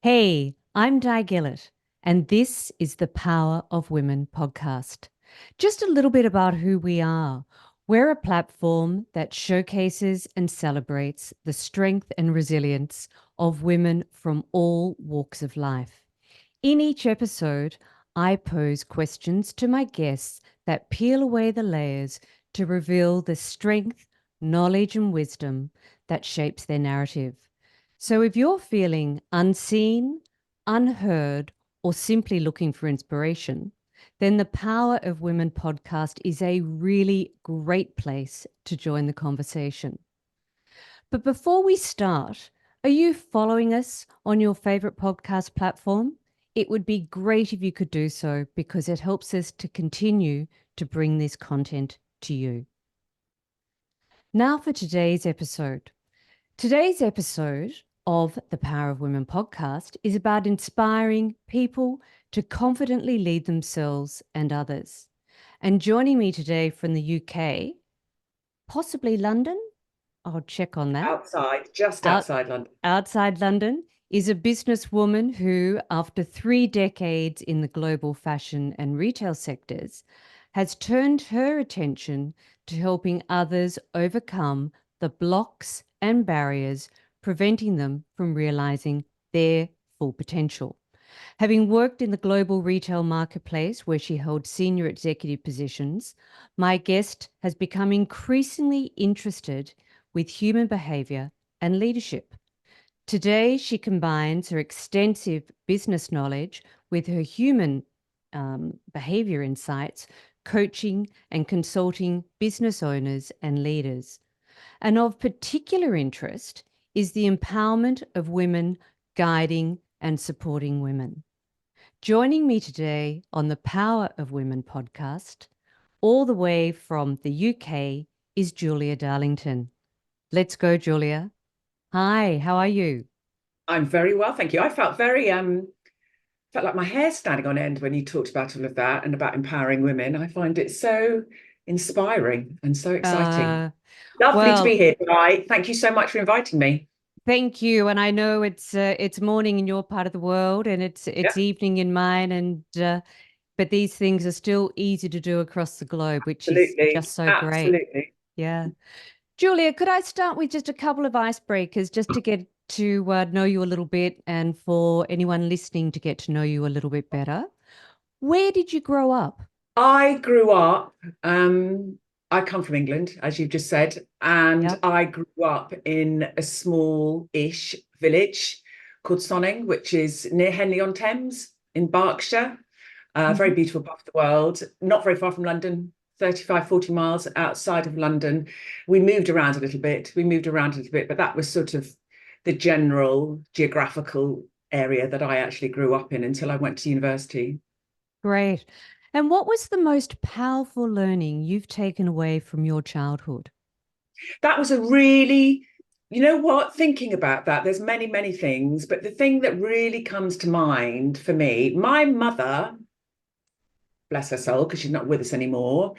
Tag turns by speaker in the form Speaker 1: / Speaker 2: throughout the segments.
Speaker 1: Hey, I'm Di Gillett, and this is the Power of Women podcast. Just a little bit about who we are. We're a platform that showcases and celebrates the strength and resilience of women from all walks of life. In each episode, I pose questions to my guests that peel away the layers to reveal the strength, knowledge, and wisdom that shapes their narrative. So if you're feeling unseen, unheard, or simply looking for inspiration, then the Power of Women podcast is a really great place to join the conversation. But before we start, are you following us on your favorite podcast platform? It would be great if you could do so because it helps us to continue to bring this content to you. Now for today's episode. Today's episode of the Power of Women podcast is about inspiring people to confidently lead themselves and others. And joining me today from the UK, possibly London, I'll check on that.
Speaker 2: Just
Speaker 1: Out,
Speaker 2: outside London.
Speaker 1: outside London is a businesswoman who, after 3 decades in the global fashion and retail sectors, has turned her attention to helping others overcome the blocks and barriers preventing them from realizing their full potential. Having worked in the global retail marketplace where she held senior executive positions, my guest has become increasingly interested with human behavior and leadership. Today, she combines her extensive business knowledge with her human behavior insights, coaching and consulting business owners and leaders. And of particular interest is the empowerment of women, guiding and supporting women. Joining me today on the Power of Women podcast, all the way from the UK, is Julia Darlington. Let's go, Julia. Hi, how are you?
Speaker 2: I'm very well, thank you. I felt felt like my hair standing on end when you talked about all of that and about empowering women. I find it so inspiring and so exciting.
Speaker 1: Uh,
Speaker 2: Lovely to be
Speaker 1: well,
Speaker 2: here, Di. Thank you so much for inviting me.
Speaker 1: thank you. And I know it's morning in your part of the world, and
Speaker 2: Yeah,
Speaker 1: it's evening in mine, and but these things are still easy to do across the globe, which is
Speaker 2: absolutely.
Speaker 1: just so great.
Speaker 2: Absolutely.
Speaker 1: Yeah. Julia, could I start with just a couple of icebreakers just to get to know you a little bit and for anyone listening to get to know you a little bit better? Where did you grow up?
Speaker 2: I grew up, I come from England, as you've just said, and
Speaker 1: Yep.
Speaker 2: I grew up in a small-ish village called Sonning, which is near Henley-on-Thames in Berkshire. Very
Speaker 1: Mhm.
Speaker 2: beautiful part of the world, not very far from London, 35, 40 miles outside of London. We moved around a little bit. But that was sort of the general geographical area that I actually grew up in until I went to university.
Speaker 1: Great. And what was the most powerful learning you've taken away from your childhood?
Speaker 2: That was a really, you know what, thinking about that, there's many, many things, but the thing that really comes to mind for me, my mother, bless her soul, because she's not with us anymore,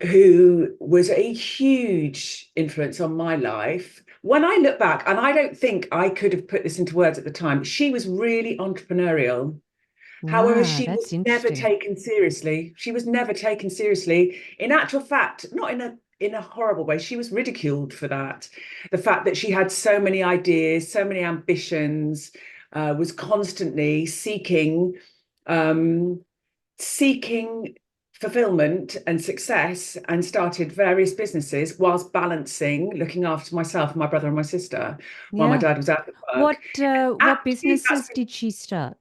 Speaker 2: who was a huge influence on my life. When I look back, and I don't think I could have put this into words at the time, she was really entrepreneurial. However,
Speaker 1: Ah,
Speaker 2: she
Speaker 1: that's
Speaker 2: was never
Speaker 1: interesting.
Speaker 2: taken seriously. She was never taken seriously. In actual fact, not in a horrible way. She was ridiculed for that. The fact that she had so many ideas, so many ambitions, was constantly um, seeking fulfillment and success, and started various businesses whilst balancing looking after myself and my brother and my sister while my
Speaker 1: Yeah.
Speaker 2: dad was out at work.
Speaker 1: What
Speaker 2: Absolutely,
Speaker 1: businesses did she start?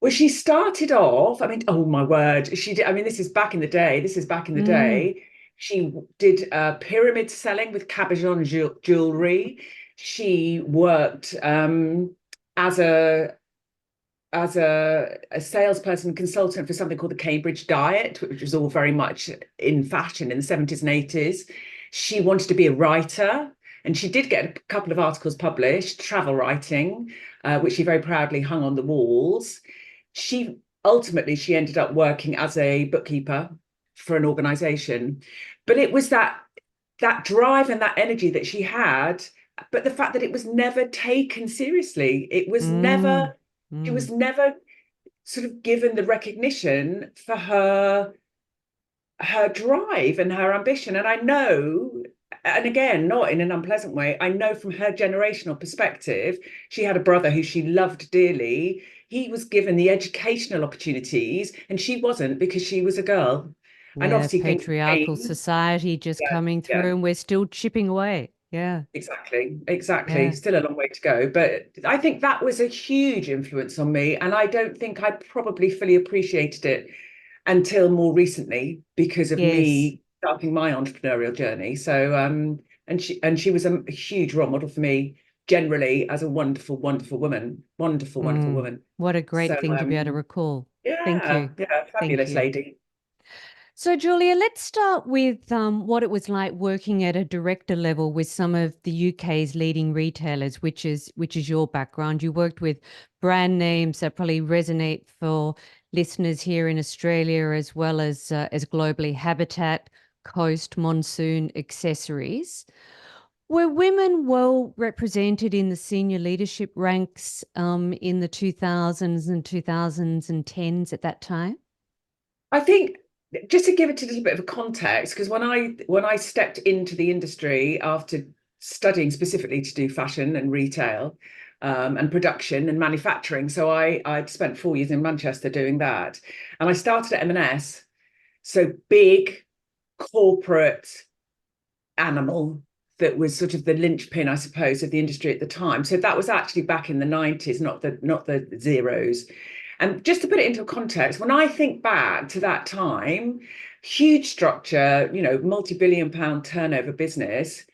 Speaker 2: well, she started off, I mean, oh my word, she did. I mean, this is back in the day. This is back in the
Speaker 1: Mm,
Speaker 2: day. She did pyramid selling with cabochon jewelry. She worked as a salesperson consultant for something called the Cambridge Diet, which was all very much in fashion in the 70s and 80s. She wanted to be a writer, and she did get a couple of articles published, travel writing, which she very proudly hung on the walls. She ended up working as a bookkeeper for an organization. But it was that drive and that energy that she had but the fact that it was never taken seriously, it was
Speaker 1: Mm,
Speaker 2: never, she
Speaker 1: mm.
Speaker 2: was never sort of given the recognition for her drive and her ambition. And I know, and again, not in an unpleasant way, I know from her generational perspective, she had a brother who she loved dearly. He was given the educational opportunities, and she wasn't because she was a girl. And
Speaker 1: Yeah,
Speaker 2: obviously things have
Speaker 1: patriarchal
Speaker 2: changed.
Speaker 1: society just
Speaker 2: Yeah,
Speaker 1: coming
Speaker 2: yeah.
Speaker 1: through, and we're still chipping away. Yeah,
Speaker 2: Exactly, exactly.
Speaker 1: yeah.
Speaker 2: Still a long way to go. But I think that was a huge influence on me. And I don't think I probably fully appreciated it until more recently because of
Speaker 1: Yes.
Speaker 2: me starting my entrepreneurial journey. So and she was a huge role model for me generally as a wonderful, wonderful woman. Wonderful, wonderful
Speaker 1: Mm.
Speaker 2: woman.
Speaker 1: What a
Speaker 2: So
Speaker 1: great thing to be able to recall. Thank
Speaker 2: yeah,
Speaker 1: you.
Speaker 2: yeah,
Speaker 1: Thank
Speaker 2: fabulous
Speaker 1: you.
Speaker 2: lady.
Speaker 1: So, Julia, let's start with what it was like working at a director level with some of the UK's leading retailers, which is your background. You worked with brand names that probably resonate for listeners here in Australia as globally. Habitat, Coast, Monsoon, Accessories. Were women well represented in the senior leadership ranks in the 2000s and 2010s at that time?
Speaker 2: I think just to give it a little bit of a context, because when I stepped into the industry after studying specifically to do fashion and retail and production and manufacturing, so I'd spent 4 years in Manchester doing that, and I started at M&S, so big corporate animal that was sort of the linchpin, I suppose, of the industry at the time. So that was actually back in the 90s, not the zeros. And just to put it into context, when I think back to that time, huge structure, multi-billion pound turnover business,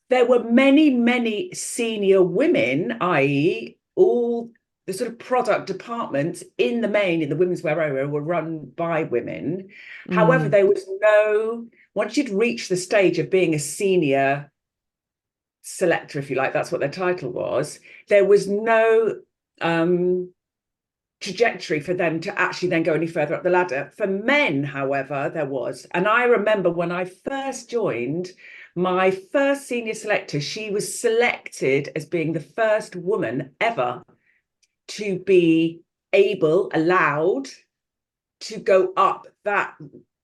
Speaker 2: there were many, many senior women, i.e., all the sort of product departments in the main in the women's wear area were run by women. However,
Speaker 1: Mm,
Speaker 2: there was no, once you'd reached the stage of being a senior selector, if you like, that's what their title was, there was no trajectory for them to actually then go any further up the ladder. For men, however, there was. And I remember when I first joined, my first senior selector, she was selected as being the first woman ever to be allowed to go up that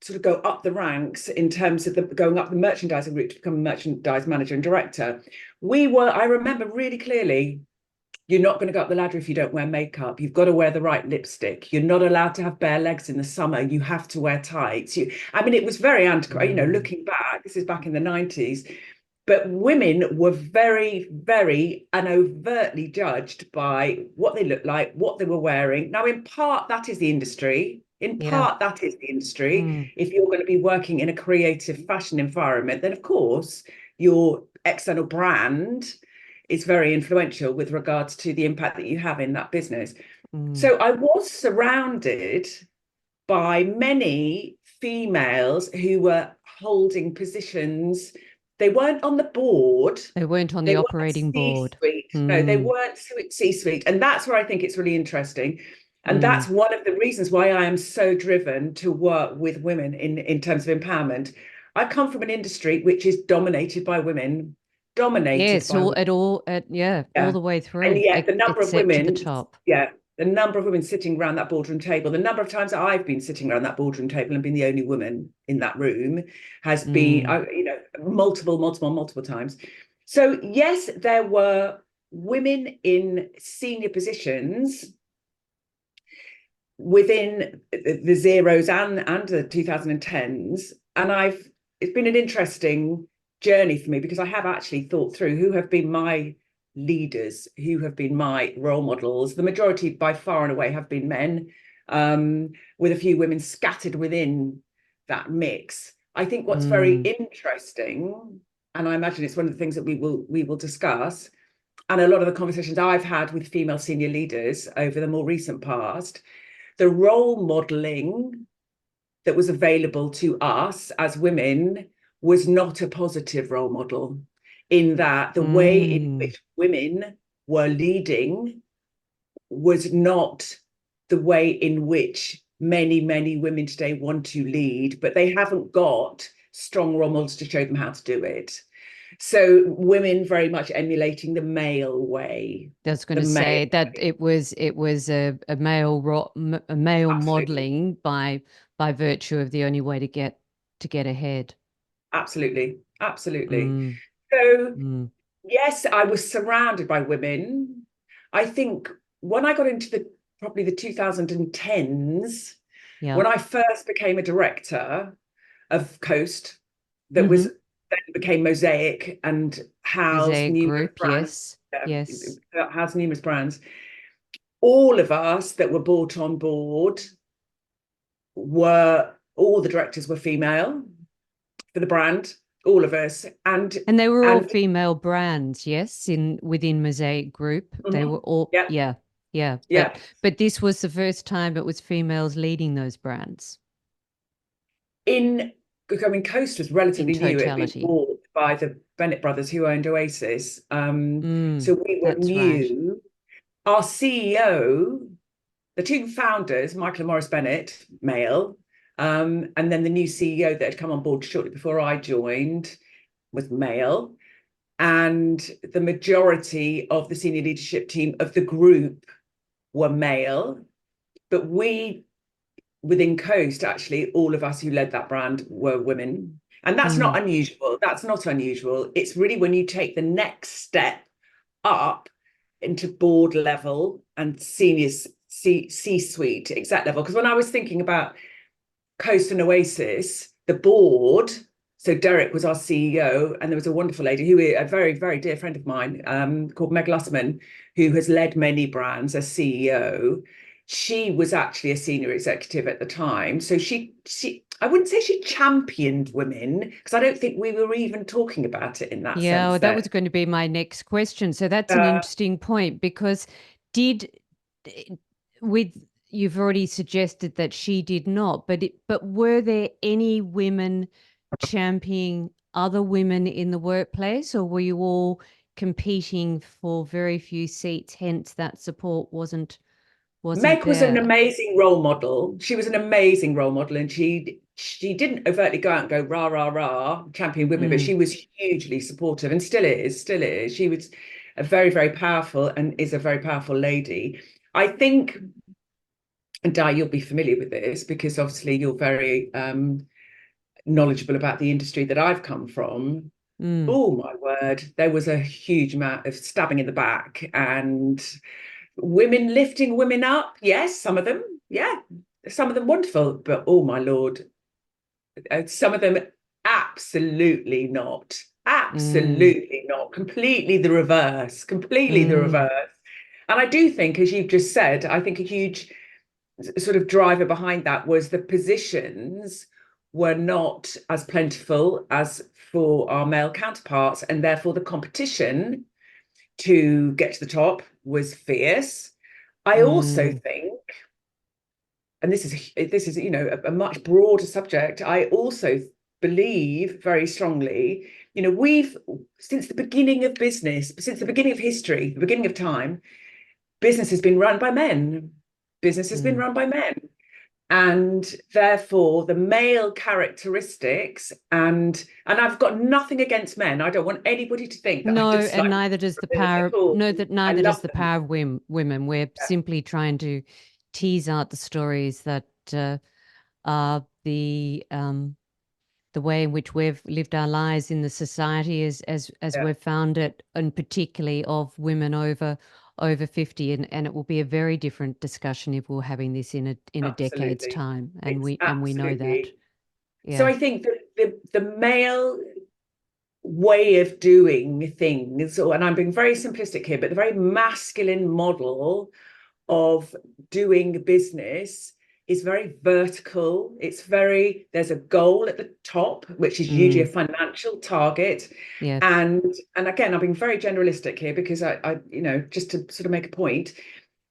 Speaker 2: sort of go up the ranks in terms of going up the merchandising route to become a merchandise manager and director. I remember really clearly, you're not going to go up the ladder if you don't wear makeup. You've got to wear the right lipstick. You're not allowed to have bare legs in the summer. You have to wear tights. I mean, it was very antiquated.
Speaker 1: mm.
Speaker 2: Looking back, this is back in the 90s, but women were very, very and overtly judged by what they looked like, what they were wearing. Now, in part, that is the industry. In
Speaker 1: Yeah.
Speaker 2: part, that is the industry.
Speaker 1: Mm.
Speaker 2: If you're going to be working in a creative fashion environment, then of course, your external brand is very influential with regards to the impact that you have in that business.
Speaker 1: Mm.
Speaker 2: So I was surrounded by many females who were holding positions. They weren't on the board.
Speaker 1: They weren't on the
Speaker 2: They weren't
Speaker 1: operating board.
Speaker 2: C-suite. No, they
Speaker 1: Mm.
Speaker 2: weren't C-suite. And that's where I think it's really interesting. And
Speaker 1: Mm.
Speaker 2: that's one of the reasons why I am so driven to work with women in terms of empowerment. I come from an industry which is dominated by women, dominated
Speaker 1: Yes,
Speaker 2: by
Speaker 1: all
Speaker 2: women.
Speaker 1: at all at yeah, all
Speaker 2: Yeah.
Speaker 1: the way
Speaker 2: And
Speaker 1: through,
Speaker 2: yet the number of
Speaker 1: except to the
Speaker 2: women,
Speaker 1: top.
Speaker 2: yeah, the number of women sitting around that boardroom table, the number of times that I've been sitting around that boardroom table and been the only woman in that room has been,
Speaker 1: Mm.
Speaker 2: multiple, multiple, multiple times. So yes, there were women in senior positions within the zeros and the 2010s. And it's been an interesting journey for me because I have actually thought through who have been my leaders, who have been my role models. The majority by far and away have been men, with a few women scattered within that mix. I think what's very
Speaker 1: Mm.
Speaker 2: interesting, and I imagine it's one of the things that we will discuss, and a lot of the conversations I've had with female senior leaders over the more recent past, the role modeling that was available to us as women was not a positive role model, in that the way in
Speaker 1: Mm.
Speaker 2: which women were leading was not the way in which many, many women today want to lead, but they haven't got strong role models to show them how to do it. So women very much emulating the male way,
Speaker 1: I was going
Speaker 2: the
Speaker 1: to
Speaker 2: male
Speaker 1: say that
Speaker 2: way.
Speaker 1: it was a male
Speaker 2: Absolutely.
Speaker 1: modeling by virtue of the only way to get ahead.
Speaker 2: Absolutely. Absolutely.
Speaker 1: Mm,
Speaker 2: So
Speaker 1: mm,
Speaker 2: yes, I was surrounded by women. I think when I got into the probably the 2010s,
Speaker 1: yeah.
Speaker 2: when I first became a director of Coast, that was
Speaker 1: Mm-hmm.
Speaker 2: then became Mosaic and housed
Speaker 1: Mosaic
Speaker 2: numerous
Speaker 1: Group.
Speaker 2: brands.
Speaker 1: Yes. Yes.
Speaker 2: Housed numerous brands. All of us that were brought on board were all the directors were female for the brand, all of us,
Speaker 1: And they were all
Speaker 2: and
Speaker 1: female brands, yes, in within Mosaic Group. They were
Speaker 2: mhm,
Speaker 1: all,
Speaker 2: yeah,
Speaker 1: yeah, yeah.
Speaker 2: yeah.
Speaker 1: But this was the first time it was females leading those brands
Speaker 2: In I mean, Coast was
Speaker 1: in
Speaker 2: relatively new. It had been
Speaker 1: totality.
Speaker 2: bought by the Bennett brothers who owned Oasis. So we were
Speaker 1: That's right.
Speaker 2: new. Our CEO, the two founders, Michael and Maurice Bennett, male, and then the new CEO that had come on board shortly before I joined was male. And the majority of the senior leadership team of the group were male. But we, within Coast, actually, all of us who led that brand were women. And that's not
Speaker 1: Mm,
Speaker 2: unusual. That's not unusual. It's really when you take the next step up into board level and senior C-suite exec level. Because when I was thinking about Coast and Oasis, the board, so Derek was our CEO, and there was a wonderful lady who a very, very dear friend of mine called Meg Lussman, who has led many brands as CEO. She was actually a senior executive at the time. So she I wouldn't say she championed women, because I don't think we were even talking about it in that
Speaker 1: yeah,
Speaker 2: sense
Speaker 1: well, that
Speaker 2: then.
Speaker 1: was going to be my next question. So that's an
Speaker 2: Uh,
Speaker 1: interesting point because did with you've already suggested that she did not, but were there any women championing other women in the workplace, or were you all competing for very few seats, hence that support wasn't
Speaker 2: Meg was an
Speaker 1: there?
Speaker 2: amazing role model. She was an amazing role model, and she didn't overtly go out and go rah rah rah champion women, but
Speaker 1: Mm,
Speaker 2: she was hugely supportive and still is, still is. She was a very very powerful and is a very powerful lady. I think, and Di, you'll be familiar with this because obviously you're very knowledgeable about the industry that I've come from.
Speaker 1: mm,
Speaker 2: Oh my word, there was a huge amount of stabbing in the back and women lifting women up. Yes, some of them, yeah, some of them wonderful, but oh my lord, some of them absolutely not,
Speaker 1: mm,
Speaker 2: absolutely not. Completely the reverse, completely the
Speaker 1: mm,
Speaker 2: reverse. And I do think, as you've just said, I think a huge sort of driver behind that was the positions were not as plentiful as for our male counterparts, and therefore the competition to get to the top was fierce. I also
Speaker 1: mm,
Speaker 2: think, and this is a much broader subject. I also believe very strongly, we've since the beginning of business, since the beginning of history, the beginning of time, business has been run by men. Business has been
Speaker 1: mm.
Speaker 2: run by men. And therefore the male characteristics and I've got nothing against men. I don't want anybody to think that I
Speaker 1: No, and
Speaker 2: dislike
Speaker 1: neither does the
Speaker 2: them at
Speaker 1: power.
Speaker 2: all.
Speaker 1: No, that
Speaker 2: I
Speaker 1: neither does
Speaker 2: love
Speaker 1: the
Speaker 2: them.
Speaker 1: power of women. We're
Speaker 2: Yeah,
Speaker 1: simply trying to tease out the stories that are the way in which we've lived our lives in the society as
Speaker 2: yeah,
Speaker 1: we've found it, and particularly of women over 50. And it will be a very different discussion if we're having this in a decade's
Speaker 2: absolutely.
Speaker 1: time.
Speaker 2: It's
Speaker 1: And we know that.
Speaker 2: absolutely. So
Speaker 1: Yeah.
Speaker 2: I think that the male way of doing things, and I'm being very simplistic here, but the very masculine model of doing business is very vertical. There's a goal at the top, which is usually a
Speaker 1: Mm,
Speaker 2: financial target.
Speaker 1: yes.
Speaker 2: And again, I'm being very generalistic here because just to sort of make a point.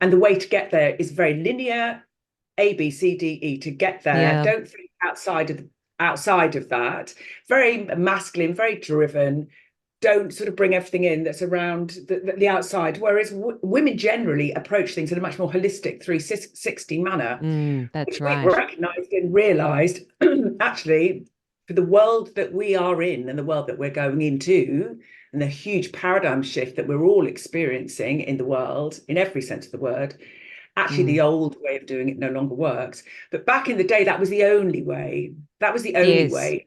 Speaker 2: And the way to get there is very linear, A, B, C, D, E to get there.
Speaker 1: Yeah.
Speaker 2: Don't think outside of that. Very masculine, very driven, don't sort of bring everything in that's around the outside. Whereas women generally approach things in a much more holistic 360 manner,
Speaker 1: That's
Speaker 2: which we've
Speaker 1: right.
Speaker 2: recognized and realized actually for the world that we are in and the world that we're going into, and the huge paradigm shift that we're all experiencing in the world, in every sense of the word, actually
Speaker 1: Mm.
Speaker 2: the old way of doing it no longer works. But back in the day, that was the only way. That was the only
Speaker 1: Yes.
Speaker 2: way.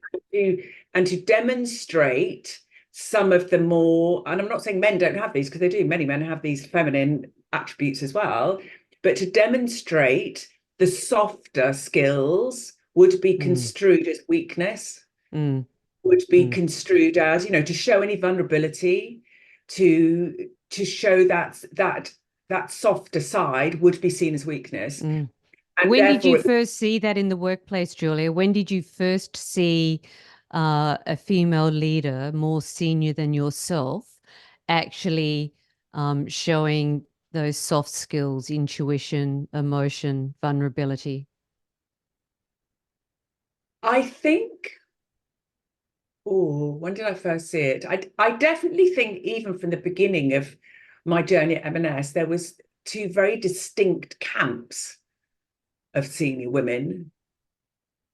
Speaker 2: And to demonstrate some of the more, and I'm not saying men don't have these, because they do, many men have these feminine attributes as well, but to demonstrate the softer skills would be
Speaker 1: Mm.
Speaker 2: construed as weakness,
Speaker 1: Mm.
Speaker 2: would be
Speaker 1: Mm.
Speaker 2: construed as, to show any vulnerability, to show that softer side would be seen as weakness.
Speaker 1: Mm.
Speaker 2: And
Speaker 1: When did you
Speaker 2: therefore
Speaker 1: first see that in the workplace, Julia? When did you first see a female leader more senior than yourself actually showing those soft skills, intuition, emotion, vulnerability?
Speaker 2: I think, oh, when did I first see it? I definitely think even from the beginning of my journey at M&S, there was two very distinct camps of senior women.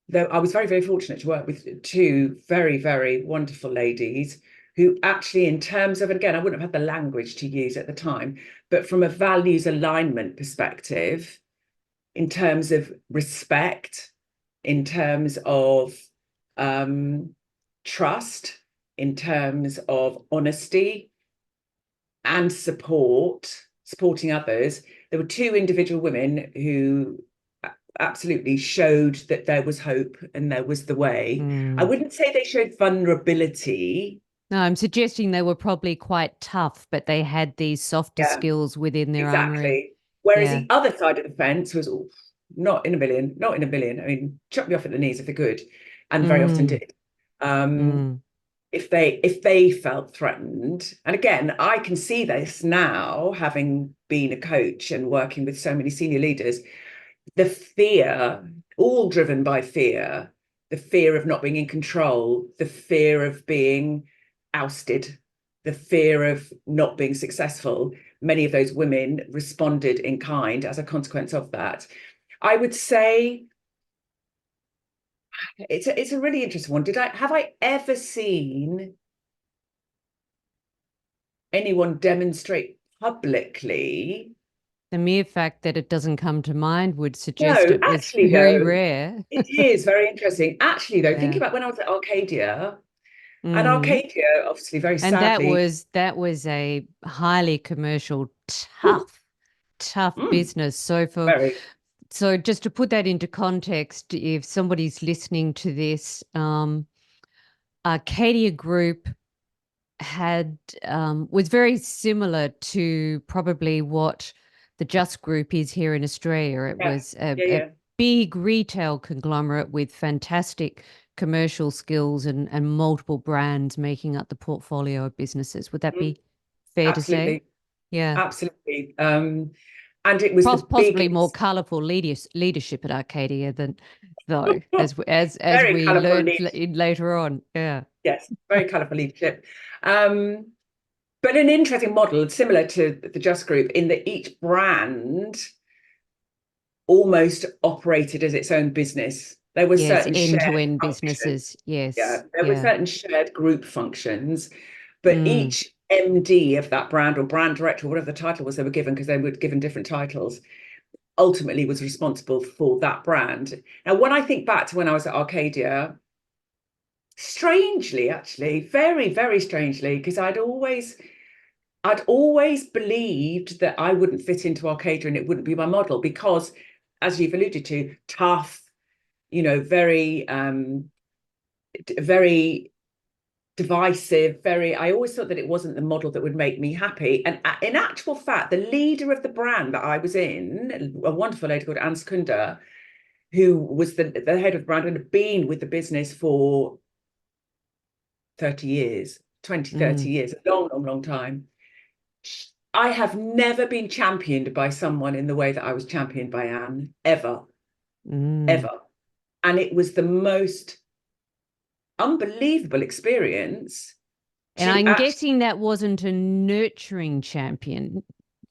Speaker 2: Though I was very, very fortunate to work with two very, very wonderful ladies who actually, in terms of, and again, I wouldn't have had the language to use at the time, but from a values alignment perspective, in terms of respect, in terms of um, trust, in terms of honesty and supporting others. There were two individual women who absolutely showed that there was hope and there was the way. I
Speaker 1: Mm.
Speaker 2: wouldn't say they showed vulnerability.
Speaker 1: No, I'm suggesting they were probably quite tough, but they had these softer
Speaker 2: Yeah,
Speaker 1: skills within their armory.
Speaker 2: exactly. Whereas
Speaker 1: Yeah.
Speaker 2: the other side of the fence was, oh, not in a million, not in a billion. I mean, chuck me off at the knees if they could, and very often
Speaker 1: Mm.
Speaker 2: did. Um,
Speaker 1: Mm.
Speaker 2: if they felt threatened, and again, I can see this now, having been a coach and working with so many senior leaders, the fear, all driven by fear, the fear of not being in control, the fear of being ousted, the fear of not being successful. Many of those women responded in kind as a consequence of that. I would say it's a really interesting one. Have I ever seen anyone demonstrate publicly?
Speaker 1: The mere fact that it doesn't come to mind would suggest
Speaker 2: No,
Speaker 1: it was
Speaker 2: actually,
Speaker 1: very
Speaker 2: though,
Speaker 1: rare.
Speaker 2: it is very interesting. Actually, though, think
Speaker 1: Yeah.
Speaker 2: about when I was at Arcadia, and
Speaker 1: Mm.
Speaker 2: Arcadia, obviously, very
Speaker 1: And that
Speaker 2: sadly,
Speaker 1: was that was a highly commercial,
Speaker 2: ooh,
Speaker 1: tough
Speaker 2: mm,
Speaker 1: business.
Speaker 2: very,
Speaker 1: So just to put that into context, if somebody's listening to this, Arcadia Group had was very similar to probably what the Just Group is here in Australia. It
Speaker 2: yeah,
Speaker 1: was
Speaker 2: yeah,
Speaker 1: a
Speaker 2: yeah.
Speaker 1: big retail conglomerate with fantastic commercial skills and multiple brands making up the portfolio of businesses. Would that
Speaker 2: Mm,
Speaker 1: be fair to say?
Speaker 2: absolutely,
Speaker 1: Yeah.
Speaker 2: absolutely. And it was the
Speaker 1: Possibly more
Speaker 2: biggest,
Speaker 1: colourful leadership at Arcadia than though, as
Speaker 2: very
Speaker 1: we
Speaker 2: colourful
Speaker 1: learned
Speaker 2: leadership.
Speaker 1: later on. Yeah.
Speaker 2: Yes, very colourful leadership. Um, but an interesting model, similar to the Just Group, in that each brand almost operated as its own business. There were
Speaker 1: Yes,
Speaker 2: certain shared
Speaker 1: end-to-end
Speaker 2: functions.
Speaker 1: businesses.
Speaker 2: Yeah,
Speaker 1: Yes.
Speaker 2: there were
Speaker 1: Yeah.
Speaker 2: certain shared group functions, but
Speaker 1: Mm.
Speaker 2: each MD of that brand or brand director, or whatever the title was they were given, because they were given different titles, ultimately was responsible for that brand. Now, when I think back to when I was at Arcadia, strangely, actually, very, very strangely, because I'd always believed that I wouldn't fit into Arcadia and it wouldn't be my model because, as you've alluded to, tough, very, very divisive, I always thought that it wasn't the model that would make me happy. And in actual fact, the leader of the brand that I was in, a wonderful lady called Anne Secunda, who was the head of the brand and had been with the business for 30 years, 20,
Speaker 1: Mm.
Speaker 2: 30 years, a long, long, long time. I have never been championed by someone in the way that I was championed by Anne, ever,
Speaker 1: Mm.
Speaker 2: ever. And it was the most unbelievable experience
Speaker 1: And
Speaker 2: to
Speaker 1: I'm
Speaker 2: actually,
Speaker 1: guessing that wasn't a nurturing champion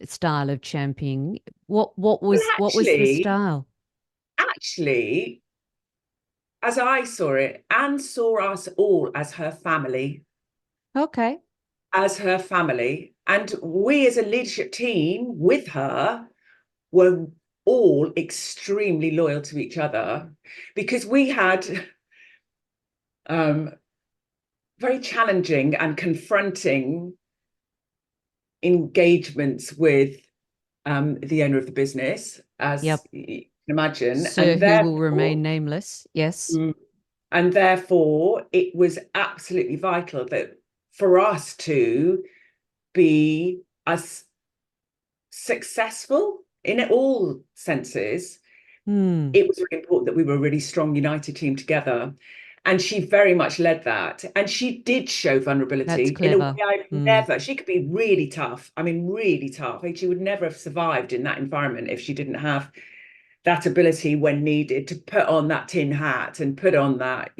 Speaker 1: style of championing. What
Speaker 2: well,
Speaker 1: was the style?
Speaker 2: actually, as I saw it, Anne saw us all as her family,
Speaker 1: Okay.
Speaker 2: And we as a leadership team with her were all extremely loyal to each other because we had very challenging and confronting engagements with the owner of the business, as
Speaker 1: Yep.
Speaker 2: you can imagine,
Speaker 1: Sir who will remain nameless. Yes.
Speaker 2: and therefore it was absolutely vital that for us to be as successful in all senses,
Speaker 1: Mm.
Speaker 2: it was really important that we were a really strong, united team together. And she very much led that. And she did show
Speaker 1: That's
Speaker 2: vulnerability in a way
Speaker 1: clever.
Speaker 2: I've
Speaker 1: Mm.
Speaker 2: never, she could be really tough. I mean, really tough. Like, she would never have survived in that environment if she didn't have that ability when needed to put on that tin hat and put on that,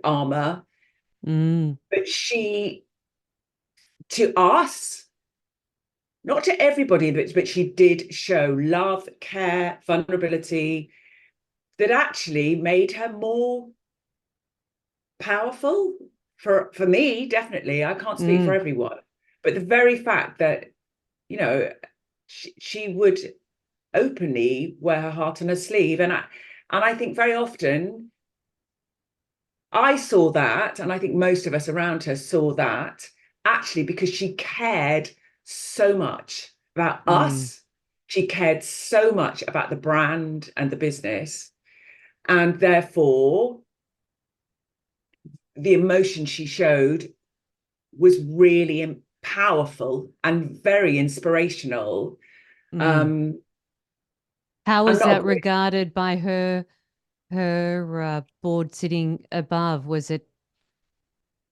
Speaker 2: armor.
Speaker 1: Mm.
Speaker 2: But she, to us, not to everybody, but she did show love, care, vulnerability that actually made her more powerful for me. Definitely, I can't speak for
Speaker 1: Mm.
Speaker 2: everyone, but the very fact that you know she would openly wear her heart on her sleeve, and I think very often I saw that, and I think most of us around her saw that actually because she cared so much about
Speaker 1: Mm.
Speaker 2: us. She cared so much about the brand and the business, and therefore the emotion she showed was really powerful and very inspirational.
Speaker 1: Mm.
Speaker 2: Um,
Speaker 1: How
Speaker 2: I'm
Speaker 1: was
Speaker 2: not a
Speaker 1: that
Speaker 2: great,
Speaker 1: regarded by her board sitting above? Was it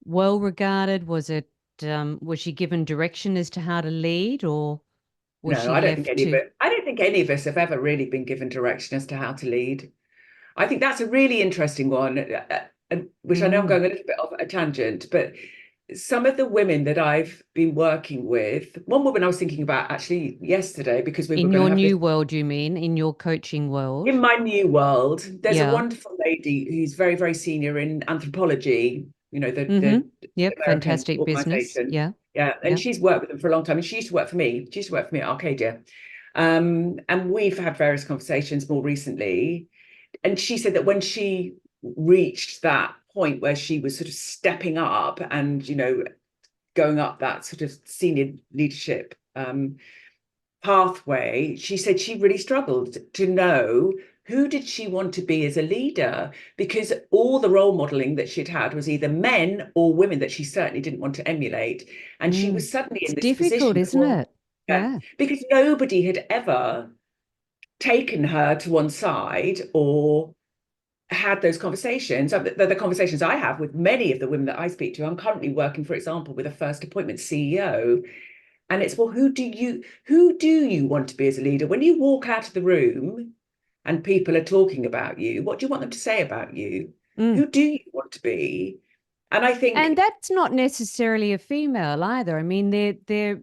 Speaker 1: well regarded? Was she given direction as to how to lead, or was
Speaker 2: no,
Speaker 1: she
Speaker 2: I don't think
Speaker 1: left
Speaker 2: any of
Speaker 1: to?
Speaker 2: it. I don't think any of us have ever really been given direction as to how to lead. I think that's a really interesting one, which I know I'm
Speaker 1: Mm.
Speaker 2: going a little bit off a tangent, but some of the women that I've been working with, one woman I was thinking about actually yesterday because we were
Speaker 1: In
Speaker 2: going to
Speaker 1: your
Speaker 2: have this
Speaker 1: new world, you mean? In your coaching
Speaker 2: in
Speaker 1: world?
Speaker 2: my new world. There's a
Speaker 1: Yeah.
Speaker 2: wonderful lady who's very, very senior in anthropology, the
Speaker 1: Mm-hmm. Yep.
Speaker 2: American
Speaker 1: Fantastic business.
Speaker 2: organization.
Speaker 1: Yeah.
Speaker 2: Yeah, and
Speaker 1: Yeah.
Speaker 2: she's worked with them for a long time. And she used to work for me. She used to work for me at Arcadia. And we've had various conversations more recently. And she said that when she reached that point where she was sort of stepping up and, going up that sort of senior leadership pathway, she said she really struggled to know who did she want to be as a leader, because all the role modeling that she'd had was either men or women that she certainly didn't want to emulate. And she
Speaker 1: Mm.
Speaker 2: was suddenly
Speaker 1: It's
Speaker 2: in this
Speaker 1: difficult,
Speaker 2: position of,
Speaker 1: isn't
Speaker 2: well,
Speaker 1: it?
Speaker 2: yeah,
Speaker 1: Yeah.
Speaker 2: because nobody had ever taken her to one side or had those conversations. The conversations I have with many of the women that I speak to. I'm currently working, for example, with a first appointment CEO. And it's, well, who do you want to be as a leader? When you walk out of the room and people are talking about you, what do you want them to say about you?
Speaker 1: Mm.
Speaker 2: Who do you want to be? And I
Speaker 1: And
Speaker 2: think,
Speaker 1: that's not necessarily a female either. I mean,
Speaker 2: mm,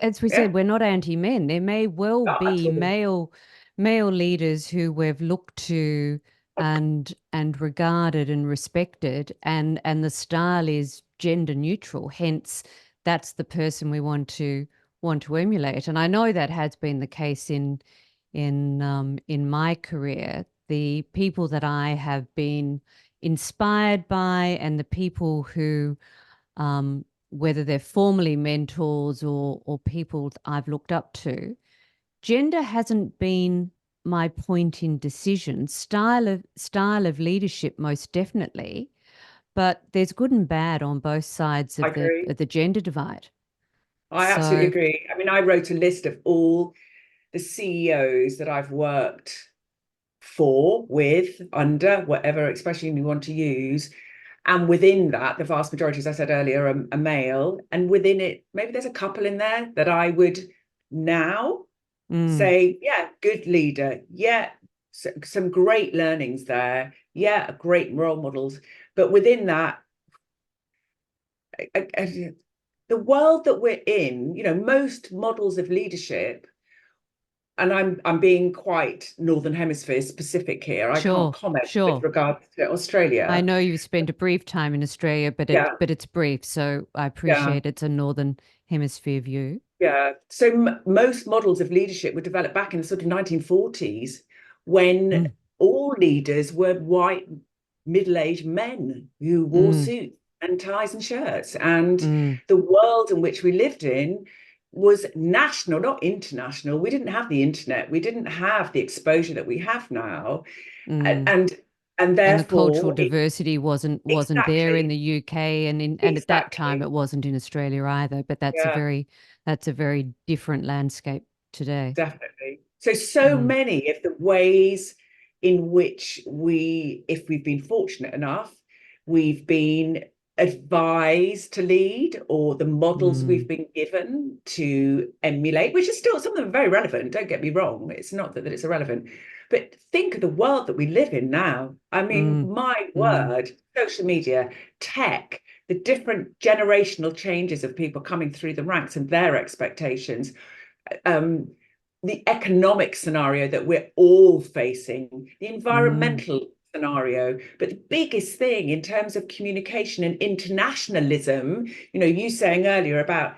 Speaker 1: as we
Speaker 2: yeah,
Speaker 1: said, we're not anti-men. There may well
Speaker 2: not at
Speaker 1: be
Speaker 2: all.
Speaker 1: male leaders who we've looked to and regarded and respected, and the style is gender neutral. Hence, that's the person we want to emulate. And I know that has been the case in my career. The people that I have been inspired by and the people who whether they're formally mentors or people I've looked up to, gender hasn't been my point in decision. Style of leadership most definitely, but there's good and bad on both sides
Speaker 2: I
Speaker 1: of the
Speaker 2: agree.
Speaker 1: of the gender divide.
Speaker 2: I absolutely
Speaker 1: So,
Speaker 2: agree. I mean, I wrote a list of all the CEOs that I've worked for, with, under, whatever expression you want to use. And within that, the vast majority, as I said earlier, are male. And within it, maybe there's a couple in there that I would now
Speaker 1: mm,
Speaker 2: say, yeah, good leader. Yeah, some great learnings there. Yeah, great role models. But within that, the world that we're in, most models of leadership I'm being quite Northern Hemisphere specific here. I can't
Speaker 1: Sure,
Speaker 2: comment with
Speaker 1: sure.
Speaker 2: regards to
Speaker 1: I
Speaker 2: Australia.
Speaker 1: know you've spent a brief time in Australia,
Speaker 2: Yeah,
Speaker 1: it's brief, so I
Speaker 2: yeah.
Speaker 1: appreciate it's a northern hemisphere view.
Speaker 2: Yeah. So most models of leadership were developed back in the sort of 1940s when
Speaker 1: Mm,
Speaker 2: all leaders were white, middle-aged men who wore
Speaker 1: mm,
Speaker 2: suits and ties and shirts. And
Speaker 1: mm,
Speaker 2: the world in which we lived in was national, not international. We didn't have the internet. We didn't have the exposure that we have now.
Speaker 1: mm.
Speaker 2: And and
Speaker 1: And the cultural
Speaker 2: therefore,
Speaker 1: diversity wasn't there in
Speaker 2: exactly,
Speaker 1: the UK, and at that time
Speaker 2: exactly.
Speaker 1: it wasn't in Australia either. But
Speaker 2: Yeah.
Speaker 1: that's a very different landscape today.
Speaker 2: Definitely. So
Speaker 1: Mm,
Speaker 2: many of the ways in which if we've been fortunate enough, we've been advised to lead, or the models
Speaker 1: mm,
Speaker 2: we've been given to emulate, which is still some of them very relevant. Don't get me wrong. It's not that it's irrelevant. But think of the world that we live in now. I mean,
Speaker 1: mm,
Speaker 2: my
Speaker 1: mm.
Speaker 2: word, social media, tech, the different generational changes of people coming through the ranks and their expectations, um, the economic scenario that we're all facing, the
Speaker 1: Mm.
Speaker 2: environmental scenario, but the biggest thing in terms of communication and internationalism, you saying earlier about,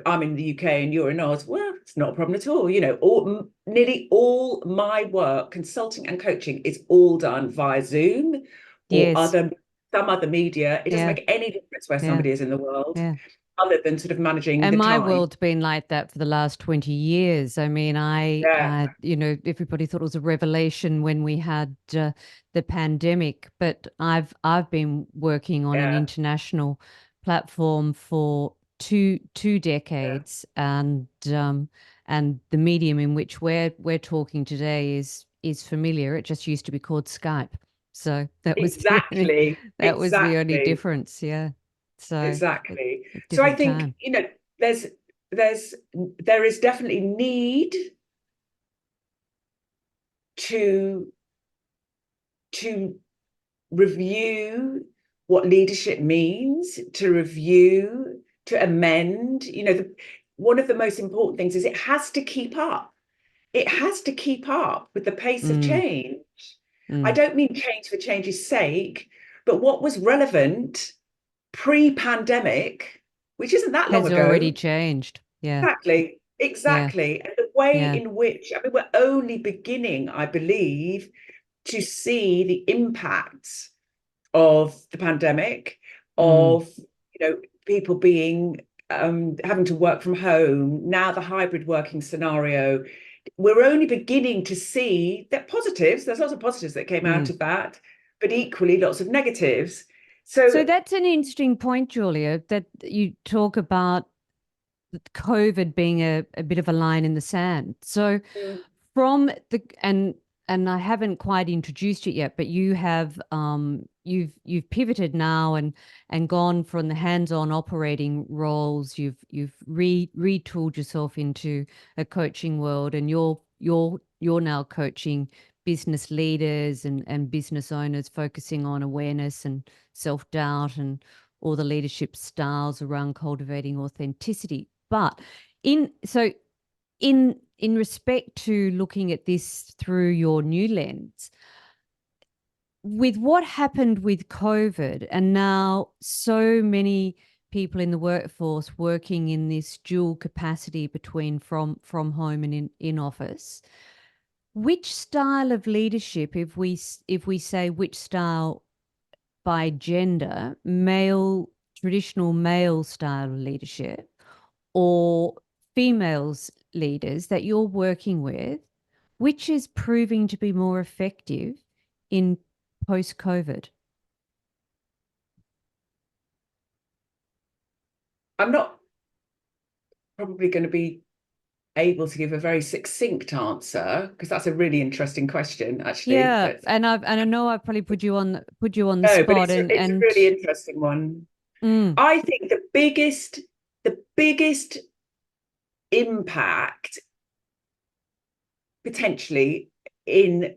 Speaker 2: I'm in the UK and you're in Oz. Well, it's not a problem at all. Nearly all my work, consulting and coaching, is all done via Zoom or
Speaker 1: Yes.
Speaker 2: some other media. It doesn't
Speaker 1: Yeah.
Speaker 2: make any difference where
Speaker 1: Yeah.
Speaker 2: somebody is in the world,
Speaker 1: Yeah.
Speaker 2: other than sort of managing
Speaker 1: And
Speaker 2: the
Speaker 1: my
Speaker 2: time.
Speaker 1: world's been like that for the last 20 years. I mean,
Speaker 2: Yeah,
Speaker 1: everybody thought it was a revelation when we had the pandemic, but I've been working on an
Speaker 2: yeah.
Speaker 1: international platform for two
Speaker 2: Yeah,
Speaker 1: decades, and the medium in which we're talking today is familiar. It just used to be called Skype. So
Speaker 2: exactly,
Speaker 1: that was the only
Speaker 2: exactly,
Speaker 1: difference. Yeah. So
Speaker 2: exactly.
Speaker 1: a
Speaker 2: So I
Speaker 1: different
Speaker 2: think,
Speaker 1: time.
Speaker 2: there's there's there is definitely need to to review what leadership means, to review, to amend. One of the most important things is it has to keep up. It has to keep up with the pace of
Speaker 1: Mm,
Speaker 2: change. I
Speaker 1: mm.
Speaker 2: don't mean change for change's sake, but what was relevant pre-pandemic, which isn't that long
Speaker 1: Has already
Speaker 2: ago.
Speaker 1: changed. Yeah,
Speaker 2: Exactly,
Speaker 1: yeah,
Speaker 2: exactly. And the way
Speaker 1: yeah.
Speaker 2: in which, I mean, we're only beginning, I believe, to see the impacts of the pandemic,
Speaker 1: Mm,
Speaker 2: of people being having to work from home, now the hybrid working scenario. We're only beginning to see that positives. There's lots of positives that came out
Speaker 1: mm.
Speaker 2: of that, but equally lots of negatives.
Speaker 1: So
Speaker 2: So
Speaker 1: that's an interesting point, Julia, that you talk about COVID being a bit of a line in the sand. So
Speaker 2: mm,
Speaker 1: from the and I haven't quite introduced it yet, but you've pivoted now and gone from the hands-on operating roles. You've retooled yourself into a coaching world, and you're now coaching business leaders and business owners, focusing on awareness and self-doubt and all the leadership styles around cultivating authenticity. But in so in respect to looking at this through your new lens, with what happened with COVID and now so many people in the workforce working in this dual capacity between from home and in office, which style of leadership, if we say which style by gender, male, traditional male style of leadership, or females leaders that you're working with, which is proving to be more effective in post COVID?
Speaker 2: I'm not probably going to be able to give a very succinct answer because that's a really interesting question, actually.
Speaker 1: Yeah,
Speaker 2: That's
Speaker 1: and I know I probably put you on the
Speaker 2: No, but
Speaker 1: spot,
Speaker 2: it's a
Speaker 1: and
Speaker 2: really interesting one.
Speaker 1: mm,
Speaker 2: I think the biggest impact potentially in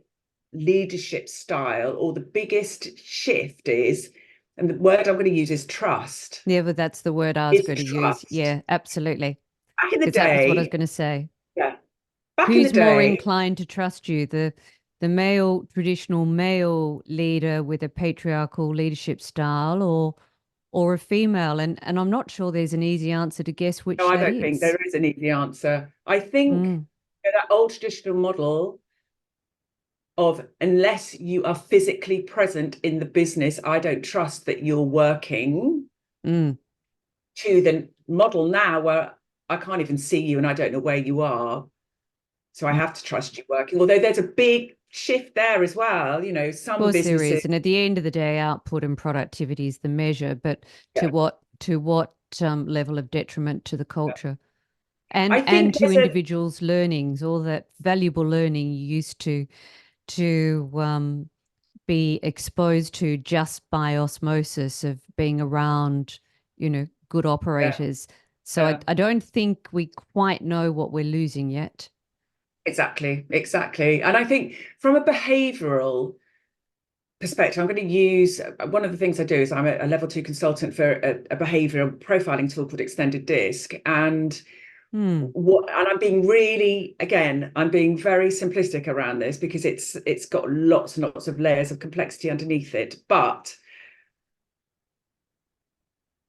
Speaker 2: leadership style, or the biggest shift is, and the word I'm going to use is trust,
Speaker 1: yeah, but that's the word I was
Speaker 2: is
Speaker 1: going to use.
Speaker 2: trust.
Speaker 1: Yeah, absolutely,
Speaker 2: Back in the
Speaker 1: because that was what I was
Speaker 2: day,
Speaker 1: going to say.
Speaker 2: yeah, Back in the
Speaker 1: Who's more
Speaker 2: day,
Speaker 1: inclined to trust you? The male, traditional male leader with a patriarchal leadership style, or a female? And I'm not sure there's an easy answer to guess
Speaker 2: no,
Speaker 1: which
Speaker 2: I
Speaker 1: that
Speaker 2: don't think
Speaker 1: is.
Speaker 2: there is an easy answer. I think
Speaker 1: Mm,
Speaker 2: that old traditional model of unless you are physically present in the business, I don't trust that you're working,
Speaker 1: mm.
Speaker 2: to the model now where I can't even see you and I don't know where you are. So I
Speaker 1: Mm.
Speaker 2: have to trust you working. Although there's a big shift there as well.
Speaker 1: Of
Speaker 2: Some
Speaker 1: course there
Speaker 2: businesses,
Speaker 1: is. And at the end of the day, output and productivity is the measure, but
Speaker 2: yeah,
Speaker 1: to what level of detriment to the
Speaker 2: yeah.
Speaker 1: culture
Speaker 2: I
Speaker 1: and
Speaker 2: think
Speaker 1: to
Speaker 2: there's a
Speaker 1: individuals' learnings, all that valuable learning you used to be exposed to just by osmosis of being around, good
Speaker 2: yeah,
Speaker 1: operators. So
Speaker 2: yeah.
Speaker 1: I don't think we quite know what we're losing yet.
Speaker 2: Exactly. And I think from a behavioral perspective, I'm going to use one of the things I do is I'm a level 2 consultant for a behavioral profiling tool called Extended Disc. And
Speaker 1: Hmm.
Speaker 2: I'm being really, again, I'm being very simplistic around this because it's got lots and lots of layers of complexity underneath it. But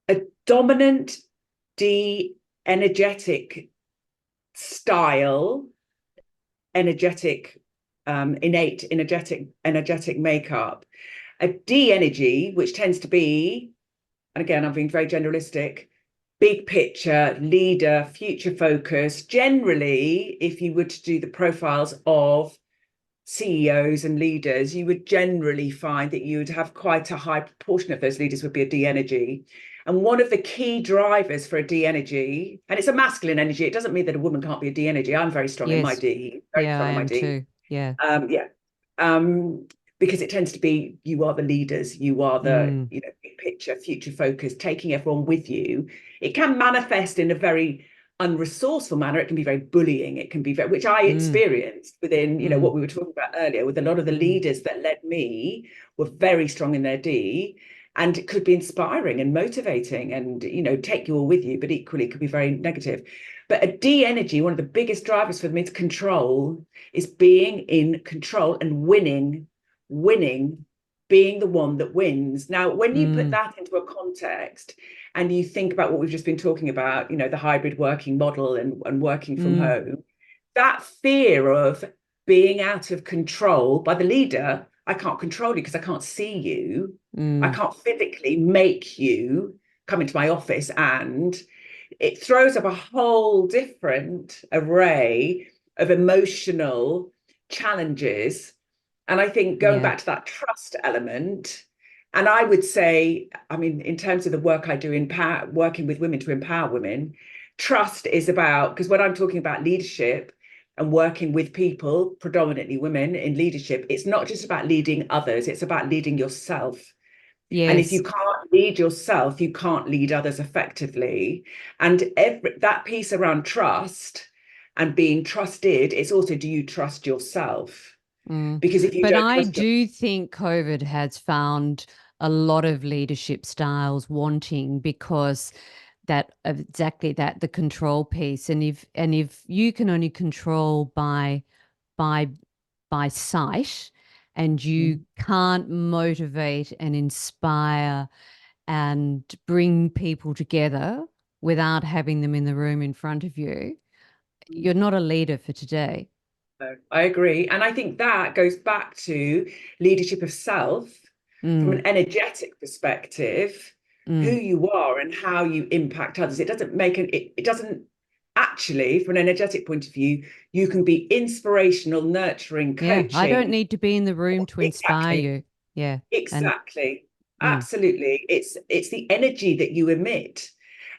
Speaker 2: a dominant de-energetic style, energetic, innate, energetic makeup, a D energy, which tends to be, and again, I'm being very generalistic, big picture, leader, future focus. Generally, if you were to do the profiles of CEOs and leaders, you would generally find that you would have quite a high proportion of those leaders would be a D energy. And one of the key drivers for a D energy, and it's a masculine energy, it doesn't mean that a woman can't be a D energy. I'm very strong in my
Speaker 1: Yes.
Speaker 2: D, very
Speaker 1: Yeah,
Speaker 2: strong
Speaker 1: I
Speaker 2: in my
Speaker 1: am
Speaker 2: D.
Speaker 1: too. Yeah.
Speaker 2: Yeah. Um, because it tends to be you are the leaders, you are the
Speaker 1: Mm,
Speaker 2: big picture, future focus, taking everyone with you. It can manifest in a very unresourceful manner. It can be very bullying. It can be very, which I
Speaker 1: mm,
Speaker 2: experienced within,
Speaker 1: mm,
Speaker 2: what we were talking about earlier, with a lot of the
Speaker 1: mm,
Speaker 2: leaders that led me were very strong in their D. And it could be inspiring and motivating and, take you all with you, but equally it could be very negative. But a D energy, one of the biggest drivers for me to control is being in control and winning, being the one that wins. Now, when you put
Speaker 1: mm,
Speaker 2: that into a context and you think about what we've just been talking about, the hybrid working model and working from
Speaker 1: mm,
Speaker 2: home, that fear of being out of control by the leader, I can't control you because I can't see you. I
Speaker 1: mm.
Speaker 2: can't physically make you come into my office, and it throws up a whole different array of emotional challenges. And I think going
Speaker 1: Yeah.
Speaker 2: back to that trust element, and I would say, I mean, in terms of the work I do in working with women to empower women, trust is about, because when I'm talking about leadership and working with people, predominantly women in leadership, it's not just about leading others, it's about leading yourself. And if you
Speaker 1: Yes.
Speaker 2: can't lead yourself, you can't lead others effectively. And that piece around trust and being trusted, it's also, do you trust yourself?
Speaker 1: Mm.
Speaker 2: Because if you
Speaker 1: But
Speaker 2: don't
Speaker 1: I
Speaker 2: trust
Speaker 1: do think COVID has found a lot of leadership styles wanting because that exactly that the control piece. And if you can only control by by sight, and you
Speaker 2: yourself,
Speaker 1: can't motivate and inspire and bring people together without having them in the room in front of you, you're not a leader for today.
Speaker 2: no, I agree. And I think that goes back to leadership of self from
Speaker 1: Mm,
Speaker 2: an energetic perspective, who
Speaker 1: mm.
Speaker 2: you are and how you impact others. It doesn't make it doesn't actually, from an energetic point of view, you can be inspirational, nurturing,
Speaker 1: Yeah, I don't
Speaker 2: coaching.
Speaker 1: need to be in the room to inspire
Speaker 2: Exactly.
Speaker 1: you. Yeah. And
Speaker 2: Exactly.
Speaker 1: mm,
Speaker 2: Absolutely. It's the energy that you emit.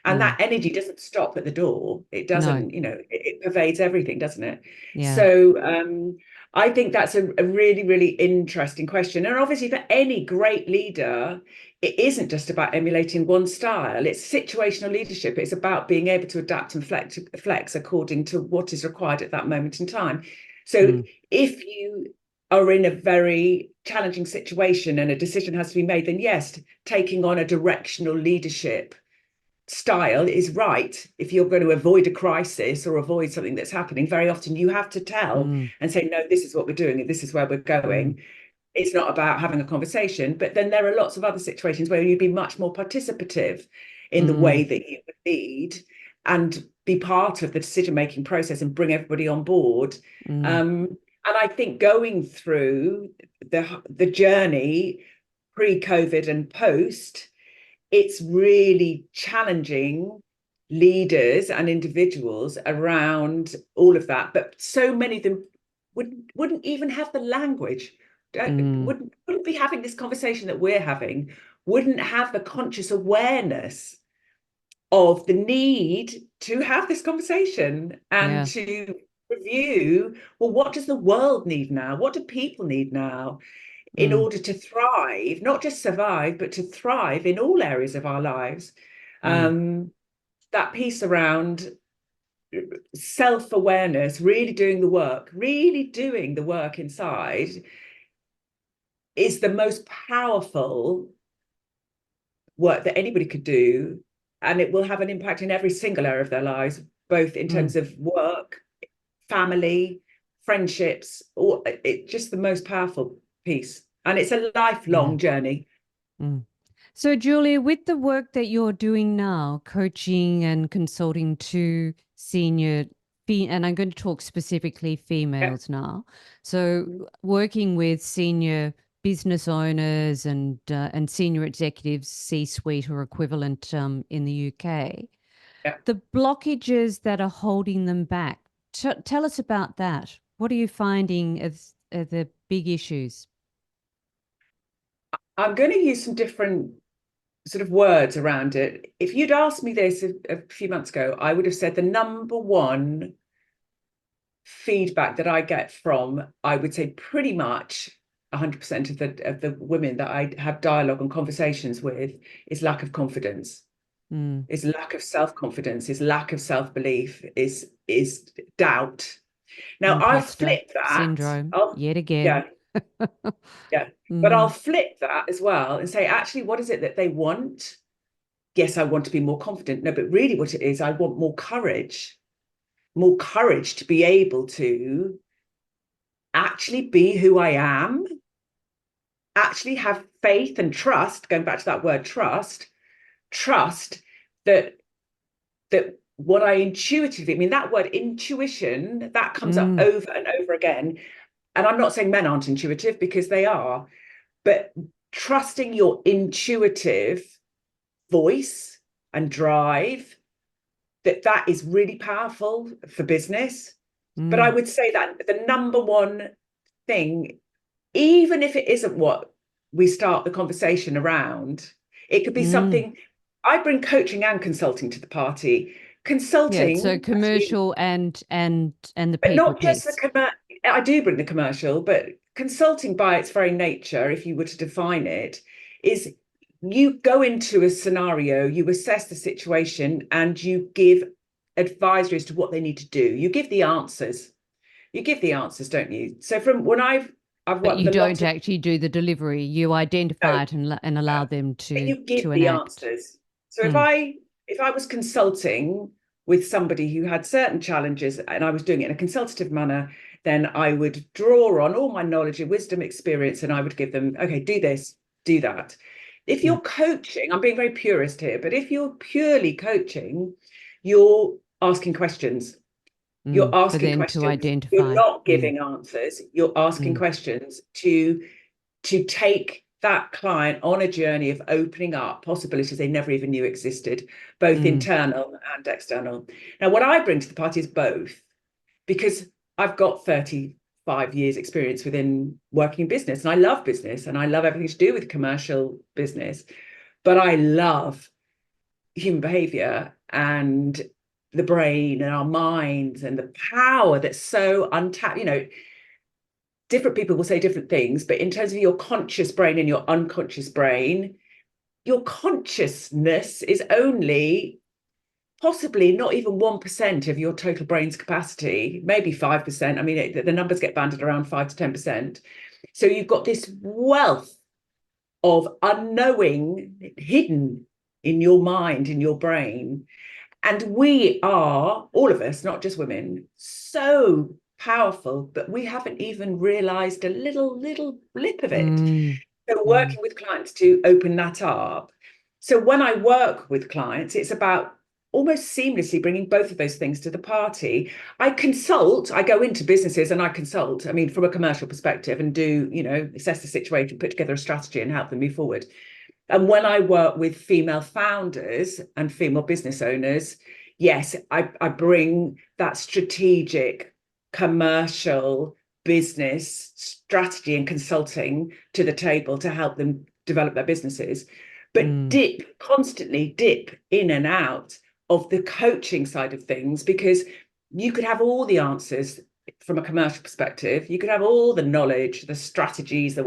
Speaker 2: And
Speaker 1: mm,
Speaker 2: that energy doesn't stop at the door. It
Speaker 1: no.
Speaker 2: doesn't, it pervades everything, doesn't it?
Speaker 1: Yeah.
Speaker 2: So I think that's a really, really interesting question. And obviously, for any great leader, it isn't just about emulating one style. It's situational leadership. It's about being able to adapt and flex according to what is required at that moment in time. So
Speaker 1: Mm,
Speaker 2: if you are in a very challenging situation and a decision has to be made, then yes, taking on a directional leadership style is right. If you're going to avoid a crisis or avoid something that's happening, very often you have to tell
Speaker 1: Mm,
Speaker 2: and say, no, this is what we're doing and this is where we're
Speaker 1: mm,
Speaker 2: going. It's not about having a conversation. But then there are lots of other situations where you'd be much more participative in the way
Speaker 1: mm,
Speaker 2: that you would lead and be part of the decision-making process and bring everybody on board.
Speaker 1: mm,
Speaker 2: And I think going through the journey pre-COVID and post, it's really challenging leaders and individuals around all of that. But so many of them wouldn't even have the language,
Speaker 1: mm.
Speaker 2: wouldn't be having this conversation that we're having, wouldn't have the conscious awareness of the need to have this conversation and
Speaker 1: Yeah.
Speaker 2: to review, well, what does the world need now? What do people need now in
Speaker 1: Mm,
Speaker 2: order to thrive, not just survive, but to thrive in all areas of our lives?
Speaker 1: mm,
Speaker 2: That piece around self-awareness, really doing the work inside is the most powerful work that anybody could do. And it will have an impact in every single area of their lives, both in
Speaker 1: mm.
Speaker 2: terms of work, family, friendships, or it's just the most powerful piece. And it's a
Speaker 1: Yeah.
Speaker 2: lifelong journey.
Speaker 1: Mm. So, Julia, with the work that you're doing now, coaching and consulting to and I'm going to talk specifically
Speaker 2: Yeah.
Speaker 1: females now. So, working with senior business owners and senior executives, C-suite or equivalent in the UK,
Speaker 2: Yeah.
Speaker 1: the blockages that are holding them back. Tell us about that. What are you finding as the big issues?
Speaker 2: I'm going to use some different sort of words around it. If you'd asked me this a few months ago, I would have said the number one feedback that I get from, I would say pretty much 100% of the women that I have dialogue and conversations with, is lack of confidence,
Speaker 1: Mm.
Speaker 2: is lack of self-confidence, is lack of self-belief, is doubt. Now I'll
Speaker 1: Imposter
Speaker 2: flip that.
Speaker 1: syndrome
Speaker 2: I'll
Speaker 1: yet again.
Speaker 2: Yeah, yeah. But I'll
Speaker 1: Mm,
Speaker 2: flip that as well and say, actually, what is it that they want? Yes, I want to be more confident. No, but really what it is, I want more courage to be able to actually be who I am, actually have faith and trust, going back to that word trust that what I intuitively, I mean, that word intuition, that comes up
Speaker 1: mm,
Speaker 2: over and over again. And I'm not saying men aren't intuitive, because they are, but trusting your intuitive voice and drive, that is really powerful for business. But I
Speaker 1: mm,
Speaker 2: would say that the number one thing, even if it isn't what we start the conversation around, it could be
Speaker 1: mm.
Speaker 2: something. I bring coaching and consulting to the party.
Speaker 1: Yeah, so
Speaker 2: Consulting,
Speaker 1: commercial and the
Speaker 2: but
Speaker 1: people
Speaker 2: not just the
Speaker 1: piece.
Speaker 2: commercial. I do bring the commercial, but consulting by its very nature, if you were to define it, is you go into a scenario, you assess the situation, and you give advisory as to what they need to do. You give the answers. You give the answers, don't you? So from when I've
Speaker 1: But
Speaker 2: worked
Speaker 1: you
Speaker 2: with a lot
Speaker 1: don't
Speaker 2: of,
Speaker 1: actually do the delivery. You
Speaker 2: no,
Speaker 1: identify it and allow
Speaker 2: no,
Speaker 1: them
Speaker 2: but you
Speaker 1: to
Speaker 2: give the
Speaker 1: enact.
Speaker 2: answers. So
Speaker 1: Mm,
Speaker 2: if I was consulting with somebody who had certain challenges and I was doing it in a consultative manner, then I would draw on all my knowledge and wisdom, experience, and I would give them, okay, do this, do that. If
Speaker 1: yeah.
Speaker 2: you're coaching, I'm being very purist here, but if you're purely coaching, you're asking questions. You're
Speaker 1: For
Speaker 2: asking
Speaker 1: them to
Speaker 2: questions. You're
Speaker 1: identify.
Speaker 2: not
Speaker 1: Mm,
Speaker 2: giving answers. You're asking
Speaker 1: mm,
Speaker 2: questions to take that client on a journey of opening up possibilities they never even knew existed, both
Speaker 1: mm,
Speaker 2: internal and external. Now, what I bring to the party is both, because I've got 35 years experience within working in business, and I love business and I love everything to do with commercial business, but I love human behavior and the brain and our minds and the power that's so untapped. Different people will say different things, but in terms of your conscious brain and your unconscious brain, your consciousness is only possibly not even 1% of your total brain's capacity, maybe 5%. I mean, the numbers get banded around 5 to 10%. So you've got this wealth of unknowing, hidden in your mind, in your brain. And we are, all of us, not just women, so powerful, but we haven't even realized a little blip of it.
Speaker 1: Mm,
Speaker 2: So
Speaker 1: mm,
Speaker 2: working with clients to open that up. So when I work with clients, it's about almost seamlessly bringing both of those things to the party. I go into businesses and I consult, I mean, from a commercial perspective, and do, assess the situation, put together a strategy and help them move forward. And when I work with female founders and female business owners, yes, I bring that strategic, commercial business strategy and consulting to the table to help them develop their businesses, but
Speaker 1: mm,
Speaker 2: constantly dip in and out of the coaching side of things, because you could have all the answers from a commercial perspective, you could have all the knowledge, the strategies,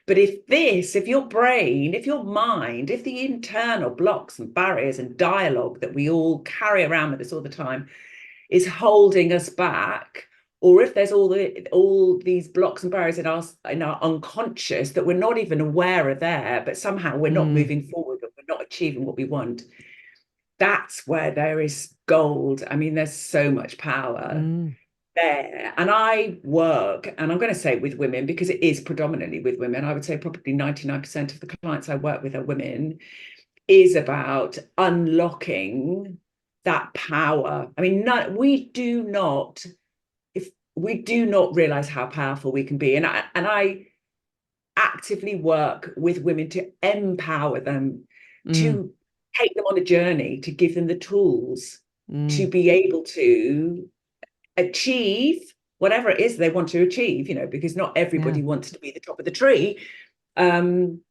Speaker 2: but if your brain, if your mind, if the internal blocks and barriers and dialogue that we all carry around with us all the time is holding us back, or if there's all these blocks and barriers in our unconscious that we're not even aware are there, but somehow we're not
Speaker 1: mm,
Speaker 2: moving forward, or we're not achieving what we want, that's where there is gold. I mean, there's so much power
Speaker 1: mm,
Speaker 2: there. And I work, and I'm going to say with women because it is predominantly with women. I would say probably 99% of the clients I work with are women, is about unlocking that power. I mean, we do not realize how powerful we can be. And I actively work with women to empower them,
Speaker 1: mm,
Speaker 2: to take them on a journey, to give them the tools to
Speaker 1: mm.
Speaker 2: be able to achieve whatever it is they want to achieve, because not
Speaker 1: Yeah.
Speaker 2: everybody wants to be the top of the tree. Um,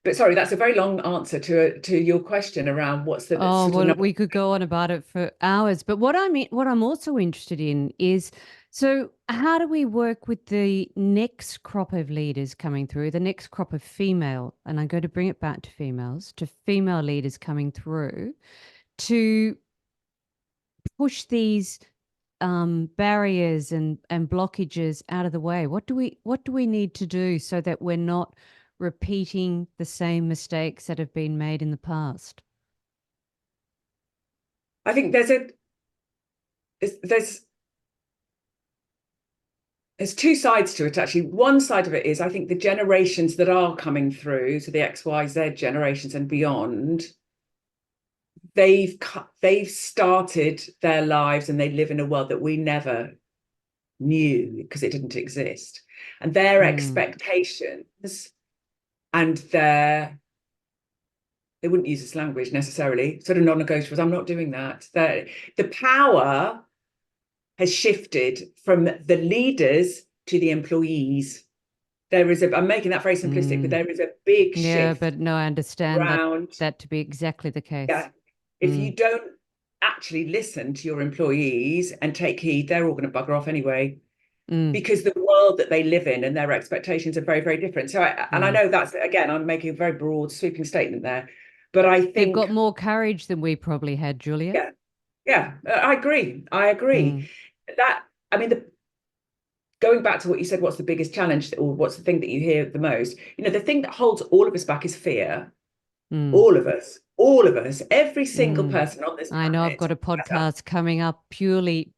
Speaker 2: but sorry, that's a very long answer to your question around what's the
Speaker 1: Oh,
Speaker 2: sort of
Speaker 1: well,
Speaker 2: number.
Speaker 1: we could go on about it for hours. But what I'm also interested in is, so how do we work with the next crop of leaders coming through, the next crop of female, and I'm going to bring it back to females, to female leaders coming through to push these barriers and blockages out of the way? What do we need to do so that we're not repeating the same mistakes that have been made in the past?
Speaker 2: I think there's two sides to it, actually. One side of it is, I think, the generations that are coming through, so the XYZ generations and beyond, they've started their lives and they live in a world that we never knew because it didn't exist, and their
Speaker 1: Mm,
Speaker 2: expectations and they wouldn't use this language necessarily, sort of non-negotiables. I'm not doing that. The power has shifted from the leaders to the employees. I'm making that very simplistic, but
Speaker 1: mm.
Speaker 2: there is a big
Speaker 1: Yeah,
Speaker 2: shift
Speaker 1: but no, I understand that
Speaker 2: around,
Speaker 1: that to be exactly the case.
Speaker 2: yeah, if
Speaker 1: Mm,
Speaker 2: you don't actually listen to your employees and take heed, they're all going to bugger off anyway,
Speaker 1: mm,
Speaker 2: because the world that they live in and their expectations are very, very different. And I
Speaker 1: mm.
Speaker 2: know that's, again, I'm making a very broad, sweeping statement there, but I
Speaker 1: They've
Speaker 2: think,
Speaker 1: got more courage than we probably had, Julia.
Speaker 2: yeah, yeah, I agree. I agree
Speaker 1: Mm,
Speaker 2: that, I mean, going back to what you said, what's the biggest challenge, or what's the thing that you hear the most? The thing that holds all of us back is fear.
Speaker 1: mm,
Speaker 2: All of us, every single
Speaker 1: mm.
Speaker 2: person on this
Speaker 1: I know I've
Speaker 2: planet.
Speaker 1: got a podcast coming up purely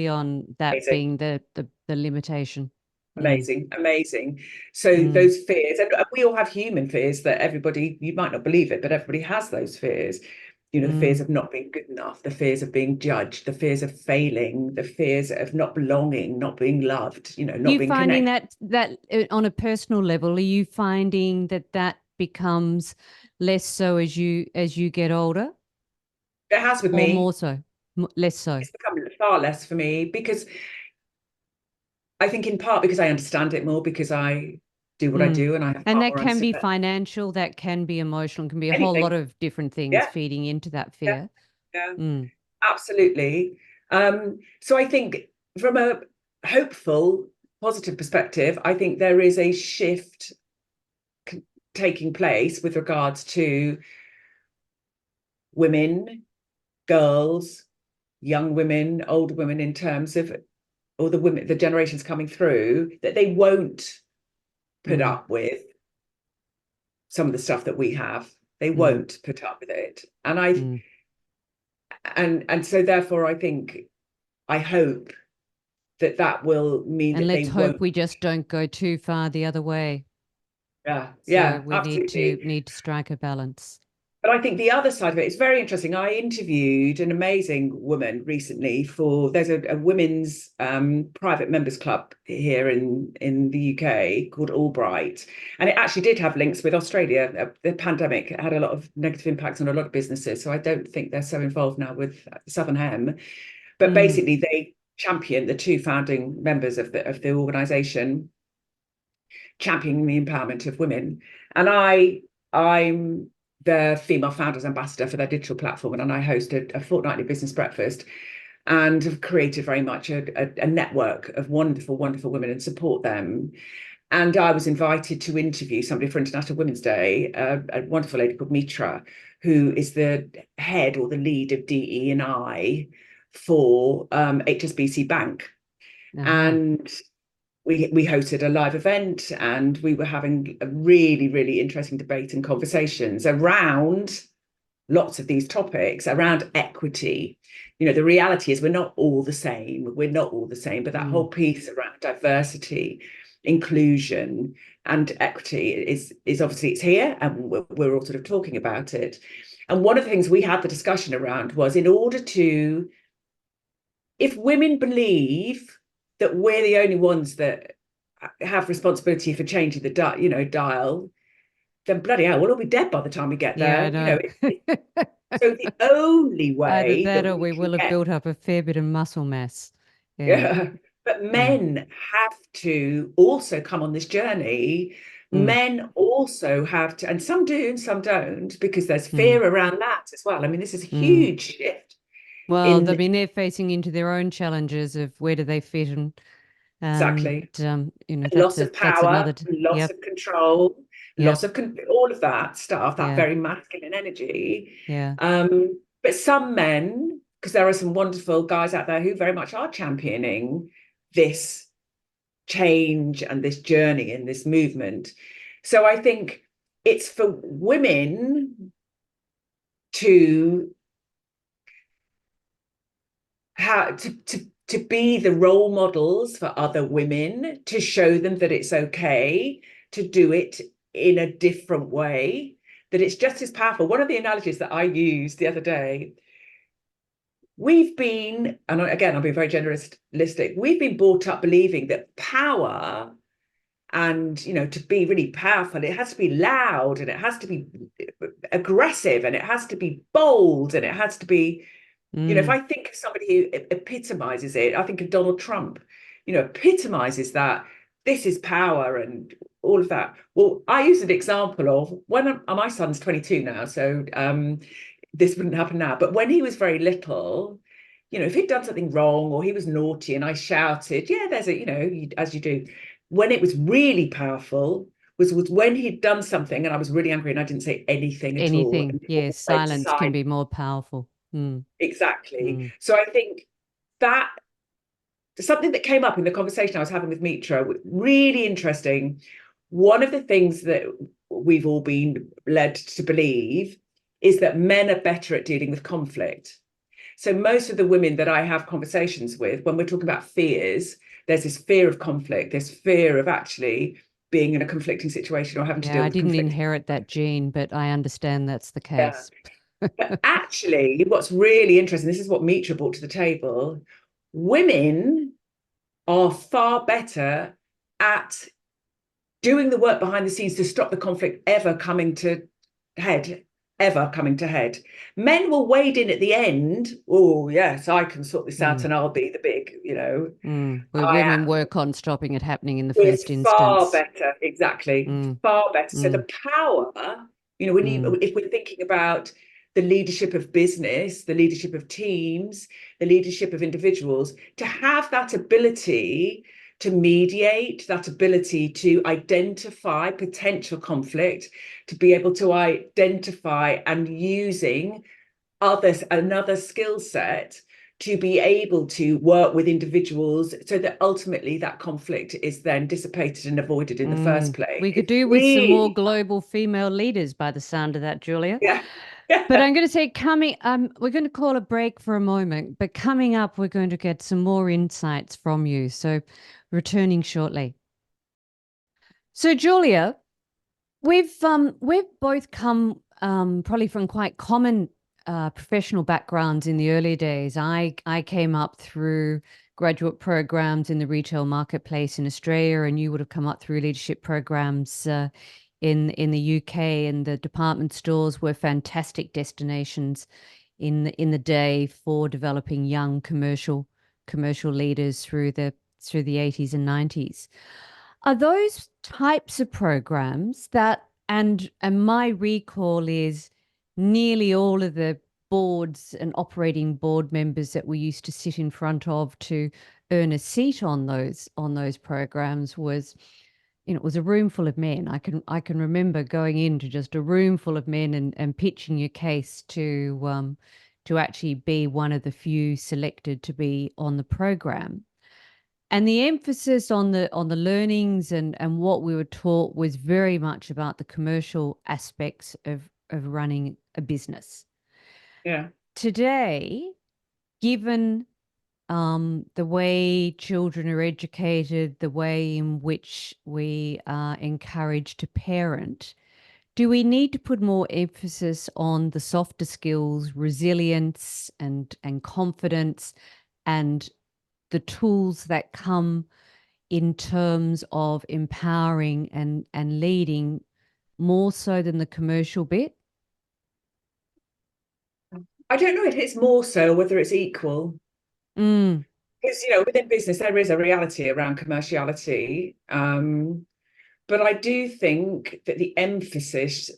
Speaker 1: on that
Speaker 2: Amazing,
Speaker 1: being the limitation. Mm,
Speaker 2: amazing, amazing. So
Speaker 1: mm,
Speaker 2: those fears, and we all have human fears that everybody, you might not believe it, but everybody has those fears. The fears
Speaker 1: mm.
Speaker 2: of not being good enough, the fears of being judged, the fears of failing, the fears of not belonging, not being loved, not
Speaker 1: You
Speaker 2: being
Speaker 1: finding
Speaker 2: connected.
Speaker 1: that on a personal level, are you finding that becomes less so as you get older,
Speaker 2: It has with
Speaker 1: or
Speaker 2: me.
Speaker 1: more so, less so?
Speaker 2: It's become far less for me, because I think in part because I understand it more, because I do what I
Speaker 1: Mm.
Speaker 2: do and I have
Speaker 1: And
Speaker 2: far
Speaker 1: that
Speaker 2: more
Speaker 1: can be
Speaker 2: understanding.
Speaker 1: financial, that can be emotional, can be a whole lot
Speaker 2: Anything.
Speaker 1: of different things
Speaker 2: Yeah,
Speaker 1: feeding into that
Speaker 2: yeah,
Speaker 1: fear.
Speaker 2: yeah,
Speaker 1: Mm,
Speaker 2: absolutely. So I think from a hopeful, positive perspective, I think there is a shift taking place with regards to women, girls, young women, older women, in terms of all the women, the generations coming through, that they won't put
Speaker 1: mm,
Speaker 2: up with some of the stuff that we have. They
Speaker 1: Mm.
Speaker 2: won't put up with it. And I
Speaker 1: Mm.
Speaker 2: and so therefore I hope that that will mean
Speaker 1: And
Speaker 2: that they
Speaker 1: let's hope
Speaker 2: won't.
Speaker 1: we just don't go too far the other way.
Speaker 2: Yeah,
Speaker 1: So
Speaker 2: yeah,
Speaker 1: we
Speaker 2: absolutely.
Speaker 1: need to strike a balance.
Speaker 2: But I think the other side of it is very interesting. I interviewed an amazing woman recently for there's a women's private members club here in the UK called Albright, and it actually did have links with Australia. The pandemic had a lot of negative impacts on a lot of businesses, so I don't think they're so involved now with Southern Hem. But
Speaker 1: Mm.
Speaker 2: basically, they champion the two founding members of the organisation championing the empowerment of women. And I'm the female founders ambassador for their digital platform, and I host a fortnightly business breakfast and have created very much a network of wonderful, wonderful women and support them. And I was invited to interview somebody for International Women's Day, a wonderful lady called Mitra, who is the head or the lead of DE&I for HSBC Bank.
Speaker 1: Uh-huh.
Speaker 2: And we hosted a live event, and we were having a really, really interesting debate and conversations around lots of these topics around equity. You know, the reality is we're not all the same. We're not all the same, but that
Speaker 1: Mm.
Speaker 2: whole piece around diversity, inclusion, and equity is obviously it's here, and we're all sort of talking about it. And one of the things we had the discussion around was in order to, if women believe that we're the only ones that have responsibility for changing the dial, then bloody hell, we'll all be dead by the time we get
Speaker 1: Yeah, I
Speaker 2: there.
Speaker 1: know.
Speaker 2: So the only
Speaker 1: Either
Speaker 2: way
Speaker 1: that
Speaker 2: that
Speaker 1: or
Speaker 2: we
Speaker 1: we
Speaker 2: can
Speaker 1: will have
Speaker 2: get,
Speaker 1: built up a fair bit of muscle mass. Yeah.
Speaker 2: yeah, but
Speaker 1: Yeah.
Speaker 2: men have to also come on this journey.
Speaker 1: Mm.
Speaker 2: Men also have to, and some do and some don't, because there's
Speaker 1: Mm.
Speaker 2: fear around that as well. I mean, this is a
Speaker 1: Mm.
Speaker 2: huge shift
Speaker 1: Well, I
Speaker 2: in
Speaker 1: mean, they're facing into their own challenges of where do they fit, and
Speaker 2: exactly
Speaker 1: you know,
Speaker 2: loss of
Speaker 1: that's another.
Speaker 2: power, loss
Speaker 1: Yep.
Speaker 2: of control,
Speaker 1: Yep.
Speaker 2: all of that stuff, that
Speaker 1: Yeah.
Speaker 2: very masculine energy.
Speaker 1: Yeah.
Speaker 2: But some men, because there are some wonderful guys out there who very much are championing this change and this journey and this movement. So I think it's for women to how to be the role models for other women, to show them that it's okay to do it in a different way, that it's just as powerful. One of the analogies that I used the other day, we've been, and again, I'll be very generalistic, we've been brought up believing that power and, you know, to be really powerful, it has to be loud and it has to be aggressive and it has to be bold and it has to be, you know, if
Speaker 1: Mm.
Speaker 2: I think of somebody who epitomizes it, I think of Donald Trump, you know, epitomizes that this is power and all of that. Well, I use an example of when my son's 22 now, so this wouldn't happen now. But when he was very little, you know, if he'd done something wrong or he was naughty and I shouted, yeah, there's a, you know, as you do. When it was really powerful was when he'd done something and I was really angry and I didn't say anything at all.
Speaker 1: Anything.
Speaker 2: And people
Speaker 1: Yes.
Speaker 2: went
Speaker 1: Silence can
Speaker 2: silent.
Speaker 1: be more powerful. Mm.
Speaker 2: Exactly.
Speaker 1: Mm.
Speaker 2: So I think that something that came up in the conversation I was having with Mitra, really interesting. One of the things that we've all been led to believe is that men are better at dealing with conflict. So most of the women that I have conversations with, when we're talking about fears, there's this fear of conflict, this fear of actually being in a conflicting situation or having to
Speaker 1: Yeah,
Speaker 2: deal
Speaker 1: I
Speaker 2: with
Speaker 1: didn't
Speaker 2: conflicting.
Speaker 1: inherit that gene, but I understand that's the
Speaker 2: Yeah.
Speaker 1: case.
Speaker 2: But actually, what's really interesting, this is what Mitra brought to the table. Women are far better at doing the work behind the scenes to stop the conflict head, ever coming to head. Men will wade in at the end. Oh, yes, I can sort this out
Speaker 1: Mm.
Speaker 2: and I'll be the big, you know,
Speaker 1: Mm. Where
Speaker 2: I
Speaker 1: women
Speaker 2: am.
Speaker 1: work on stopping it happening in the
Speaker 2: We're
Speaker 1: first
Speaker 2: far
Speaker 1: instance.
Speaker 2: better, exactly,
Speaker 1: Mm.
Speaker 2: far better. So
Speaker 1: Mm.
Speaker 2: the power, you know, when
Speaker 1: Mm.
Speaker 2: if we're thinking about the leadership of business, the leadership of teams, the leadership of individuals, to have that ability to mediate, that ability to identify potential conflict, to be able to identify and using another skill set to be able to work with individuals so that ultimately that conflict is then dissipated and avoided in the first place.
Speaker 1: We could
Speaker 2: It's
Speaker 1: do with some more
Speaker 2: really,
Speaker 1: global female leaders by the sound of that, Julia.
Speaker 2: yeah.
Speaker 1: But
Speaker 2: Yeah.
Speaker 1: I'm going to say we're going to call a break for a moment, but coming up, we're going to get some more insights from you. So returning shortly. So Julia, we've both come probably from quite common professional backgrounds in the early days. I came up through graduate programs in the retail marketplace in Australia, and you would have come up through leadership programs in the UK. And the department stores were fantastic destinations in the day for developing young commercial leaders through the 80s and 90s. Are those types of programs that, and my recall is nearly all of the boards and operating board members that we used to sit in front of to earn a seat on those programs was, it was a room full of men. I can remember going into just a room full of men and pitching your case to actually be one of the few selected to be on the program. And the emphasis on the learnings and what we were taught was very much about the commercial aspects of running a business.
Speaker 2: Yeah.
Speaker 1: Today, given the way children are educated, the way in which we are encouraged to parent, do we need to put more emphasis on the softer skills, resilience and confidence, and the tools that come in terms of empowering and leading more so than the commercial bit?
Speaker 2: I don't know if it's more so, whether it's equal.
Speaker 1: Mm,
Speaker 2: Because, within business, there is a reality around commerciality. But I do think that the emphasis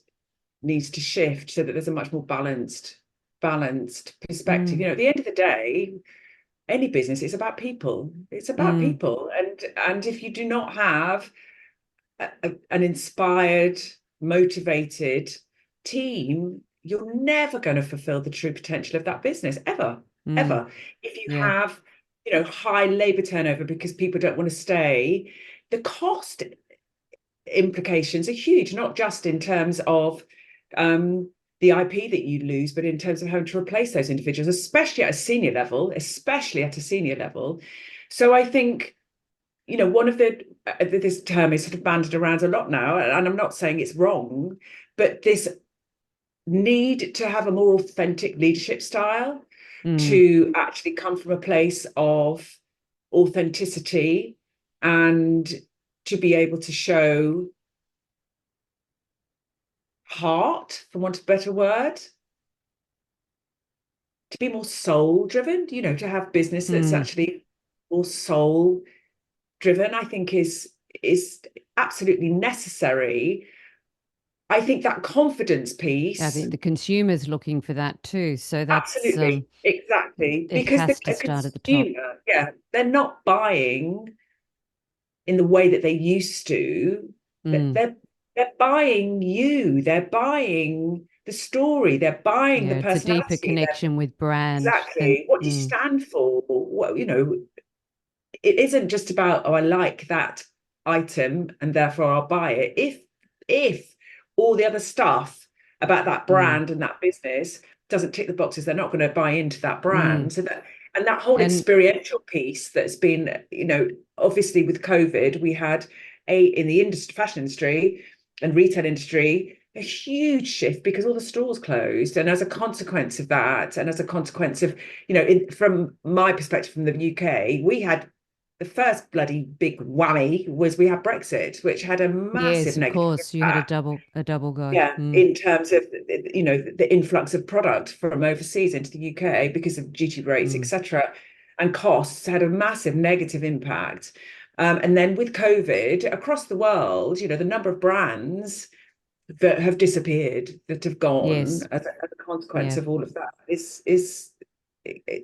Speaker 2: needs to shift so that there's a much more balanced perspective.
Speaker 1: mm,
Speaker 2: At the end of the day, any business is about people. It's about
Speaker 1: mm,
Speaker 2: people. And if you do not have an inspired, motivated team, you're never going to fulfill the true potential of that business, ever,
Speaker 1: mm.
Speaker 2: ever. If you
Speaker 1: Yeah.
Speaker 2: have, high labor turnover because people don't want to stay, the cost implications are huge, not just in terms of the IP that you lose, but in terms of having to replace those individuals, especially at a senior level, So I think, one of this term is sort of banded around a lot now, and I'm not saying it's wrong, but this need to have a more authentic leadership style,
Speaker 1: Mm,
Speaker 2: to actually come from a place of authenticity and to be able to show heart, for want of a better word, to be more soul driven, to have business that's
Speaker 1: mm.
Speaker 2: actually more soul driven, I think is absolutely necessary. I think that confidence
Speaker 1: I
Speaker 2: piece,
Speaker 1: think the consumer's looking for that too. So that's
Speaker 2: absolutely, exactly,
Speaker 1: it
Speaker 2: because the
Speaker 1: has to
Speaker 2: a
Speaker 1: start at the top.
Speaker 2: consumer, yeah, they're not buying in the way that they used to. That
Speaker 1: Mm.
Speaker 2: they're buying you, they're buying the story, they're buying the
Speaker 1: Yeah, it's a deeper
Speaker 2: personality, they're
Speaker 1: connection with brand than
Speaker 2: exactly what do you stand for? What, it isn't just about, oh, I like that item and therefore I'll buy it. If all the other stuff about that
Speaker 1: mm,
Speaker 2: brand and that business doesn't tick the boxes, they're not going to buy into that
Speaker 1: mm.
Speaker 2: brand. So that, and that whole
Speaker 1: And
Speaker 2: experiential piece that's been, obviously with COVID, we had in the industry, fashion industry and retail industry, a huge shift because all the stores closed. And as a consequence of that, and as a consequence of, from my perspective from the UK, we had the first bloody big whammy was we had Brexit, which had a massive
Speaker 1: yes, of
Speaker 2: negative
Speaker 1: course, you had
Speaker 2: impact.
Speaker 1: a double go.
Speaker 2: Yeah,
Speaker 1: Mm,
Speaker 2: in terms of the influx of product from overseas into the UK because of duty rates,
Speaker 1: mm.
Speaker 2: etc., and costs had a massive negative impact. And then with COVID across the world, the number of brands that have disappeared, that have gone
Speaker 1: Yes.
Speaker 2: as a consequence
Speaker 1: Yeah.
Speaker 2: of all of that is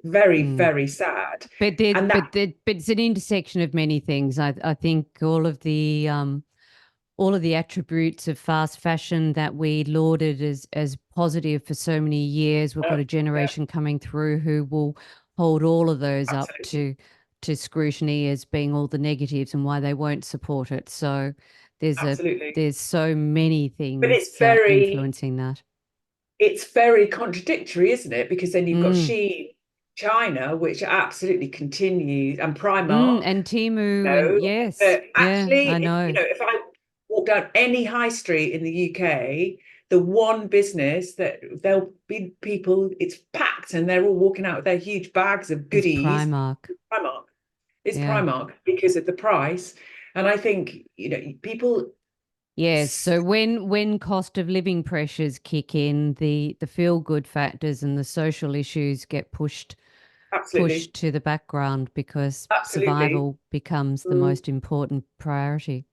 Speaker 2: very,
Speaker 1: Mm.
Speaker 2: very sad.
Speaker 1: But
Speaker 2: And that,
Speaker 1: but it's an intersection of many things. I think all of the attributes of fast fashion that we lauded as positive for so many years. We've got a
Speaker 2: yeah,
Speaker 1: generation coming through who will hold all of those up
Speaker 2: Absolutely.
Speaker 1: to scrutiny as being all the negatives and why they won't support it. So there's a
Speaker 2: Absolutely.
Speaker 1: there's so many
Speaker 2: But
Speaker 1: things influencing that.
Speaker 2: it's very contradictory, isn't it? Because then you've got
Speaker 1: Mm.
Speaker 2: China, which absolutely continues, and Primark,
Speaker 1: And Timu and
Speaker 2: know,
Speaker 1: yes,
Speaker 2: but
Speaker 1: yeah,
Speaker 2: actually,
Speaker 1: I know.
Speaker 2: if I walk down any high street in the UK, the one business that there'll be people, it's packed and they're all walking out with their huge bags of
Speaker 1: Is
Speaker 2: goodies.
Speaker 1: Primark.
Speaker 2: Primark. It's
Speaker 1: Yeah.
Speaker 2: Primark because of the price. And I think, people
Speaker 1: Yes. So when cost of living pressures kick in, the feel good factors and the social issues get pushed
Speaker 2: absolutely,
Speaker 1: to the background because
Speaker 2: absolutely.
Speaker 1: survival becomes the
Speaker 2: Mm.
Speaker 1: most important priority.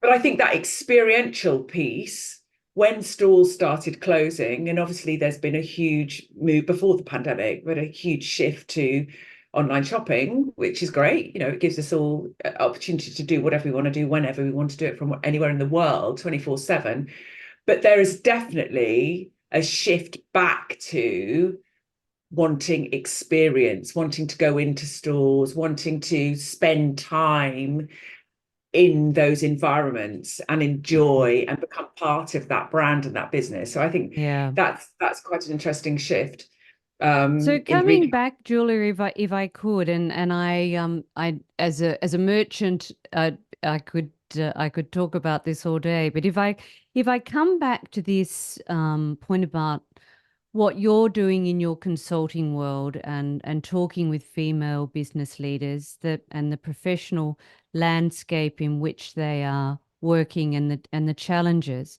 Speaker 2: But I think that experiential piece, when stores started closing, and obviously there's been a huge move before the pandemic, but a huge shift to online shopping, which is great. It gives us all opportunity to do whatever we want to do whenever we want to do it from anywhere in the world, 24/7. But there is definitely a shift back to wanting experience, wanting to go into stores, wanting to spend time in those environments and enjoy and become part of that brand and that business. So I think
Speaker 1: Yeah.
Speaker 2: that's quite an interesting shift
Speaker 1: So
Speaker 2: in
Speaker 1: coming
Speaker 2: retail.
Speaker 1: back, Julia, if I could, and I as a merchant, I could talk about this all day. But if I come back to this point about what you're doing in your consulting world and talking with female business leaders that and the professional landscape in which they are working and the challenges.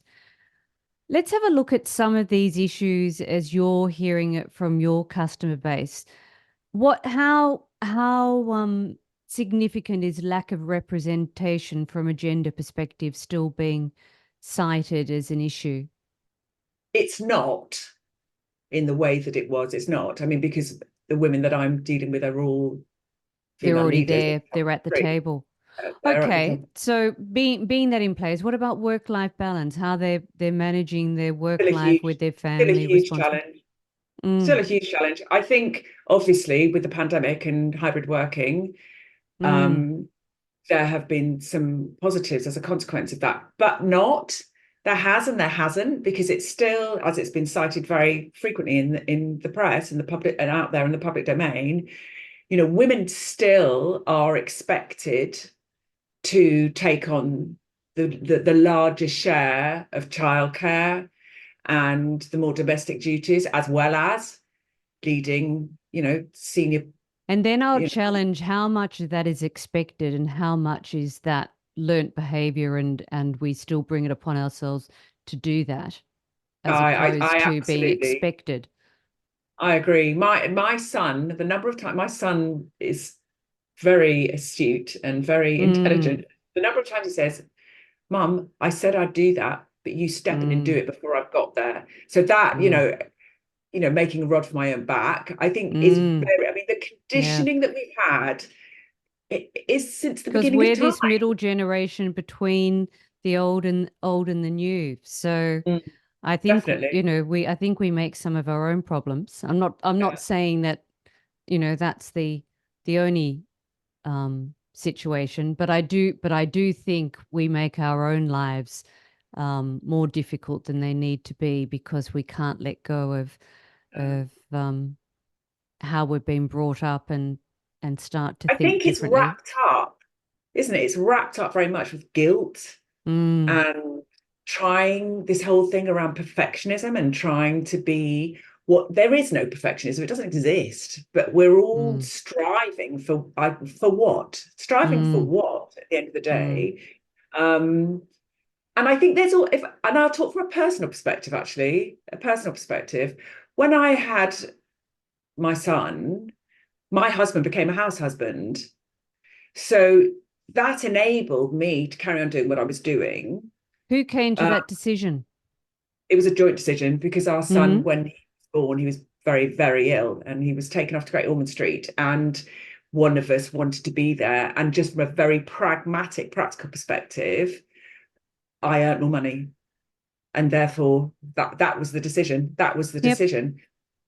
Speaker 1: Let's have a look at some of these issues as you're hearing it from your customer base. How significant is lack of representation from a gender perspective still being cited as an issue?
Speaker 2: It's not in the way that it was. It's not. I mean, because the women that I'm dealing with are all
Speaker 1: They're
Speaker 2: female
Speaker 1: already
Speaker 2: leaders.
Speaker 1: there, they're at the
Speaker 2: Great.
Speaker 1: table.
Speaker 2: They're at the
Speaker 1: Okay,
Speaker 2: top.
Speaker 1: so being that in place, what about work-life balance? How they're managing their work
Speaker 2: Still a
Speaker 1: life
Speaker 2: huge,
Speaker 1: with their
Speaker 2: still a
Speaker 1: family
Speaker 2: huge
Speaker 1: responsibility?
Speaker 2: challenge. Still
Speaker 1: Mm,
Speaker 2: a huge challenge. I think, obviously, with the pandemic and hybrid working,
Speaker 1: mm.
Speaker 2: um, there have been some positives as a consequence of that, but not. There has and there hasn't, because it's still, as it's been cited very frequently in the press and the public and out there in the public domain, women still are expected to take on the larger share of childcare and the more domestic duties, as well as leading, senior,
Speaker 1: And then I'll
Speaker 2: you know,
Speaker 1: challenge how much of that is expected and how much is that learnt behavior and we still bring it upon ourselves to do that as
Speaker 2: I
Speaker 1: opposed to being
Speaker 2: absolutely,
Speaker 1: expected.
Speaker 2: I agree. My son, the number of times my son is very astute and very
Speaker 1: Mm,
Speaker 2: intelligent. The number of times he says, "Mum, I said I'd do that, but you step in and do
Speaker 1: mm,
Speaker 2: it before I've got there." So that,
Speaker 1: mm,
Speaker 2: making a rod for my own back, I think is
Speaker 1: mm.
Speaker 2: very, I mean, the
Speaker 1: Yeah.
Speaker 2: conditioning that we've had, it is since the
Speaker 1: Because
Speaker 2: beginning of
Speaker 1: we're
Speaker 2: time.
Speaker 1: this middle generation between the old and the new. So
Speaker 2: Mm,
Speaker 1: I think,
Speaker 2: definitely.
Speaker 1: I think we make some of our own problems. I'm not
Speaker 2: Yeah.
Speaker 1: saying that, that's the only situation, but I do think we make our own lives more difficult than they need to be because we can't let go of how we've been brought up and start to
Speaker 2: I
Speaker 1: think
Speaker 2: think it's
Speaker 1: differently.
Speaker 2: wrapped up, isn't it? It's wrapped up very much with guilt
Speaker 1: Mm,
Speaker 2: and trying this whole thing around perfectionism and trying to be what there is no perfectionism. It doesn't exist, but we're all
Speaker 1: mm,
Speaker 2: striving for what? Striving for
Speaker 1: mm,
Speaker 2: what at the end of the
Speaker 1: mm.
Speaker 2: day? Um, and I think there's all if and I'll talk from a personal perspective, actually, a personal perspective. When I had my son, my husband became a house husband. So that enabled me to carry on doing what I was doing.
Speaker 1: Who came to
Speaker 2: Uh,
Speaker 1: that decision?
Speaker 2: it was a joint decision because our son,
Speaker 1: Mm,
Speaker 2: when he was born, he was very, very ill and he was taken off to Great Ormond Street. And one of us wanted to be there. And just from a very pragmatic, practical perspective, I earned more money. And therefore that was the decision. That was the
Speaker 1: yep,
Speaker 2: decision.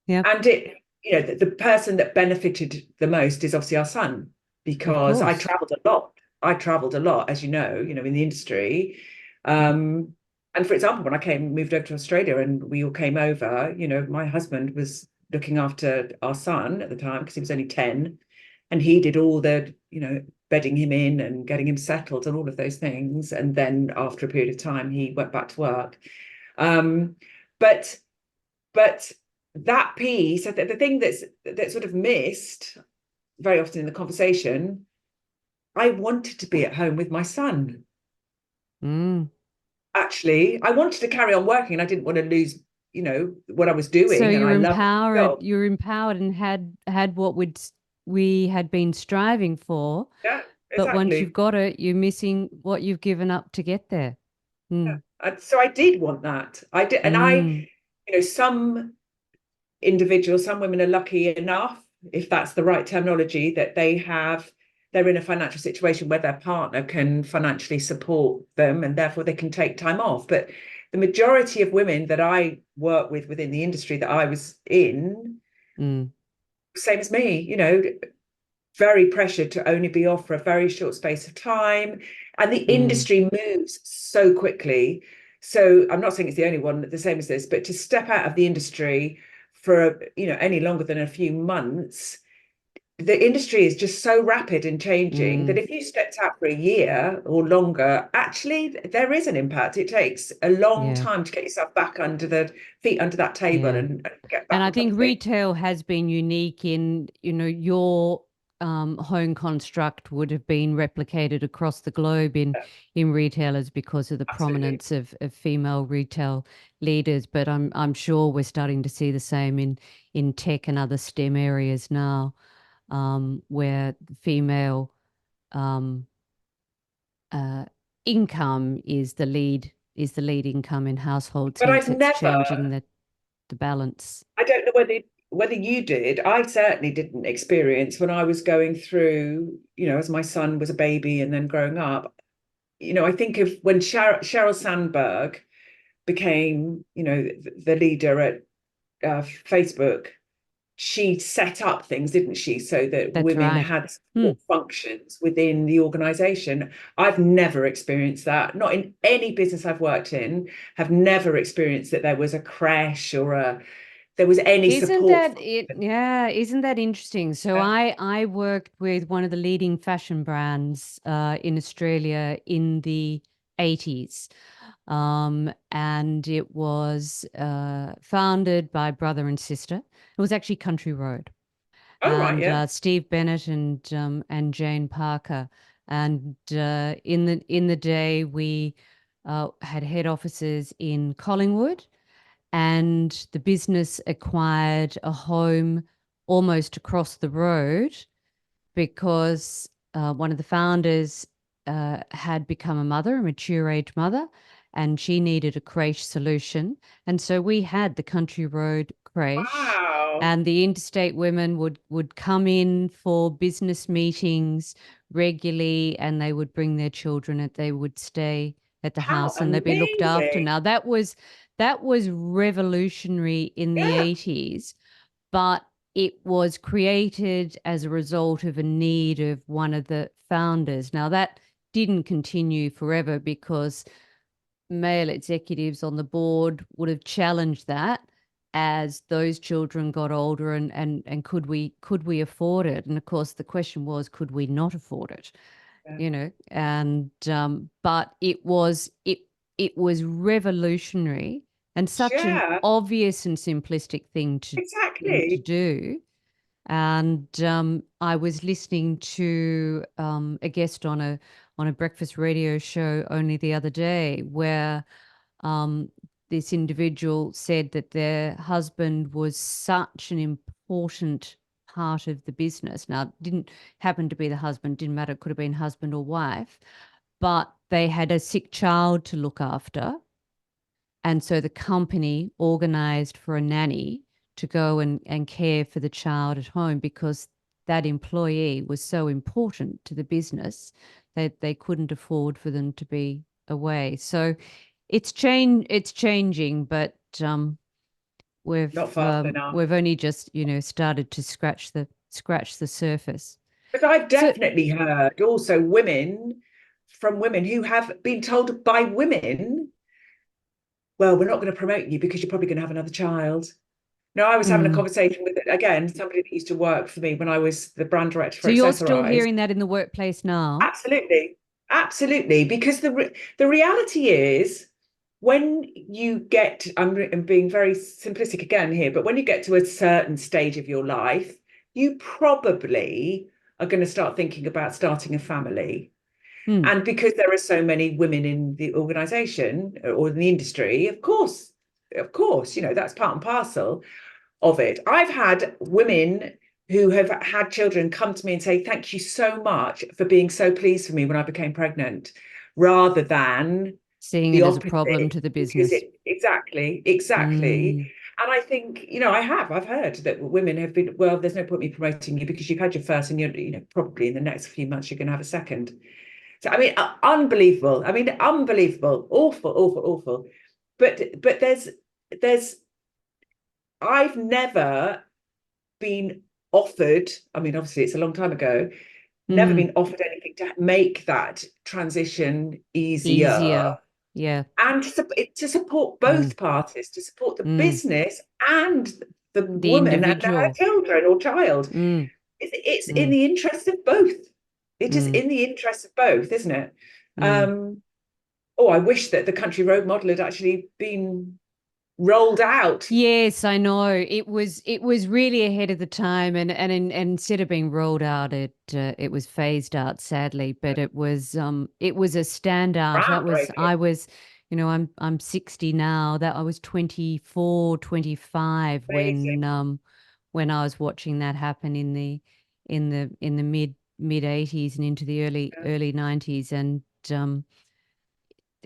Speaker 1: yep.
Speaker 2: And it, the person that benefited the most is obviously our son,
Speaker 1: Of
Speaker 2: because I
Speaker 1: course.
Speaker 2: traveled a lot. I traveled a lot, as in the industry.
Speaker 1: Mm.
Speaker 2: And for example, when moved over to Australia and we all came over, my husband was looking after our son at the time because he was only 10, and he did all the, bedding him in and getting him settled and all of those things. And then after a period of time, he went back to work. Um, but but that piece, the thing that's sort of missed very often in the conversation, I wanted to be at home with my son.
Speaker 1: Mm.
Speaker 2: Actually, I wanted to carry on working and I didn't want to lose, what I was
Speaker 1: So
Speaker 2: doing, and I
Speaker 1: you're
Speaker 2: loved the
Speaker 1: empowered,
Speaker 2: job.
Speaker 1: you're empowered and had what we had been striving for,
Speaker 2: Yeah,
Speaker 1: but once you've
Speaker 2: exactly.
Speaker 1: got it, you're missing what you've given up to get there.
Speaker 2: Yeah.
Speaker 1: Mm.
Speaker 2: And so I did want that. I did, and
Speaker 1: Mm.
Speaker 2: some individuals, some women are lucky enough, if that's the right terminology, that they're in a financial situation where their partner can financially support them and therefore they can take time off. But the majority of women that I work with within the industry that I was in,
Speaker 1: Mm.
Speaker 2: same as me, very pressured to only be off for a very short space of time. And the
Speaker 1: Mm.
Speaker 2: industry moves so quickly. So I'm not saying it's the only one the same as this, but to step out of the industry for any longer than a few months, the industry is just so rapid and changing that
Speaker 1: Mm.
Speaker 2: if you stepped out for a year or longer, actually there is an impact. It takes a long
Speaker 1: Yeah.
Speaker 2: time to get yourself back under the feet under that table
Speaker 1: Yeah.
Speaker 2: and get
Speaker 1: And
Speaker 2: back
Speaker 1: I
Speaker 2: on top
Speaker 1: think
Speaker 2: of things.
Speaker 1: retail has been unique in, your home construct would have been replicated across the globe in retailers because of the
Speaker 2: Absolutely.
Speaker 1: prominence of female retail leaders. But I'm sure we're starting to see the same in tech and other STEM areas now, where the female um, uh, income is the lead income in households.
Speaker 2: But
Speaker 1: Hence, it's changing the balance.
Speaker 2: I don't know whether you did. I certainly didn't experience when I was going through, as my son was a baby and then growing up. I think of when Sheryl Sandberg became, the leader at Facebook. She set up things, didn't she, so that
Speaker 1: That's
Speaker 2: women
Speaker 1: right.
Speaker 2: had
Speaker 1: Hmm.
Speaker 2: support functions within the organization. I've never experienced that. Not in any business I've worked in, have never experienced that there was a crash or there was any
Speaker 1: Isn't
Speaker 2: support
Speaker 1: that it?
Speaker 2: function.
Speaker 1: Yeah, isn't that interesting? So
Speaker 2: Yeah.
Speaker 1: I worked with one of the leading fashion brands in Australia in the 80s. And it was founded by brother and sister. It was actually Country Road,
Speaker 2: Oh, right,
Speaker 1: and
Speaker 2: yeah.
Speaker 1: Steve Bennett and Jane Parker. And in the day, we had head offices in Collingwood, and the business acquired a home almost across the road because one of the founders had become a mother, a mature age mother, and she needed a creche solution. And so we had the Country Road creche,
Speaker 2: Wow.
Speaker 1: and the interstate women would come in for business meetings regularly, and they would bring their children and they would stay at the
Speaker 2: How
Speaker 1: house and they'd be looked after.
Speaker 2: amazing.
Speaker 1: Now that was revolutionary in the
Speaker 2: Yeah.
Speaker 1: 80s, but it was created as a result of a need of one of the founders. Now, that didn't continue forever because male executives on the board would have challenged that as those children got older, and could we afford it? And of course the question was, could we not afford it?
Speaker 2: Yeah.
Speaker 1: And but it was revolutionary and such an
Speaker 2: Yeah,
Speaker 1: obvious and simplistic thing to
Speaker 2: exactly.
Speaker 1: do. And I was listening to a guest on a breakfast radio show only the other day, where um, this individual said that their husband was such an important part of the business. Now, it didn't happen to be the husband, didn't matter, it could have been husband or wife, but they had a sick child to look after. And so the company organized for a nanny to go and care for the child at home because that employee was so important to the business that they couldn't afford for them to be away. So it's changing, but
Speaker 2: not fast enough.
Speaker 1: we've only just, started to scratch the surface.
Speaker 2: But I've
Speaker 1: So
Speaker 2: definitely heard also from women who have been told by women, well, we're not going to promote you because you're probably going to have another child. No, I was having a
Speaker 1: mm.
Speaker 2: conversation with, again, somebody that used to work for me when I was the brand director
Speaker 1: So
Speaker 2: for
Speaker 1: you're still
Speaker 2: Accessorize.
Speaker 1: hearing that in the workplace now?
Speaker 2: Absolutely. Absolutely. Because the reality is, when you get, I'm being very simplistic again here, but when you get to a certain stage of your life, you probably are going to start thinking about starting a family.
Speaker 1: Mm.
Speaker 2: And because there are so many women in the organization or in the industry, of course, that's part and parcel of it. I've had women who have had children come to me and say, thank you so much for being so pleased for me when I became pregnant, rather than
Speaker 1: Seeing
Speaker 2: the
Speaker 1: it as a problem
Speaker 2: opposite,
Speaker 1: to the
Speaker 2: because
Speaker 1: business.
Speaker 2: exactly.
Speaker 1: Mm.
Speaker 2: And I think, I've heard that women have been, well, there's no point me promoting you because you've had your first and you're, probably in the next few months you're going to have a second. So, I mean, unbelievable. I mean, unbelievable, awful, awful, awful. But there's, I've never been offered, I mean, obviously it's a long time ago, never
Speaker 1: Mm.
Speaker 2: been offered anything to make that transition easier
Speaker 1: Easier. Yeah.
Speaker 2: and to support
Speaker 1: Mm.
Speaker 2: both parties, to support the
Speaker 1: Mm.
Speaker 2: business and the
Speaker 1: The
Speaker 2: woman and her
Speaker 1: individual.
Speaker 2: children or child.
Speaker 1: Mm.
Speaker 2: It's in
Speaker 1: Mm.
Speaker 2: the interest of both. It is
Speaker 1: Mm.
Speaker 2: in the interest of both, isn't it?
Speaker 1: Mm.
Speaker 2: Oh, I wish that the country road model had actually been rolled out.
Speaker 1: Yes, I know. It was really ahead of the time, and instead of being rolled out, it was phased out, sadly. But it was a standout. That was
Speaker 2: Groundbreaking.
Speaker 1: I was, I'm 60 now. That I was 24, 25
Speaker 2: Amazing.
Speaker 1: when I was watching that happen in the mid 80s and into the
Speaker 2: Yeah,
Speaker 1: early 90s, and um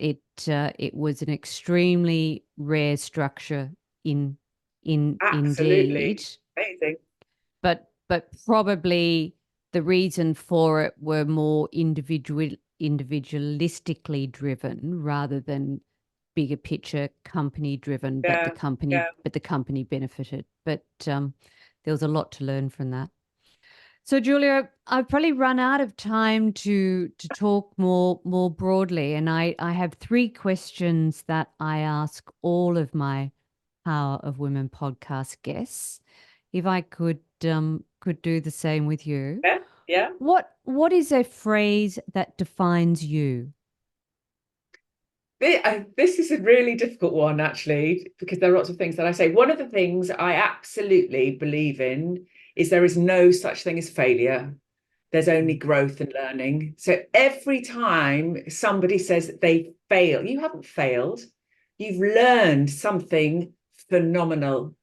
Speaker 1: it was an extremely rare structure in indeed,
Speaker 2: absolutely. Amazing.
Speaker 1: but probably the reason for it were more individualistically driven rather than bigger picture company driven, but the
Speaker 2: Yeah,
Speaker 1: company
Speaker 2: yeah.
Speaker 1: but the company benefited. But there was a lot to learn from that. So, Julia, I've probably run out of time to talk more broadly, and I have three questions that I ask all of my Power of Women podcast guests. If I could do the same with you,
Speaker 2: Yeah, yeah.
Speaker 1: what is a phrase that defines you?
Speaker 2: This is a really difficult one, actually, because there are lots of things that I say. One of the things I absolutely believe in is there is no such thing as failure. There's only
Speaker 1: Mm,
Speaker 2: growth and learning. So every time somebody says they fail, you haven't failed. You've learned something phenomenal.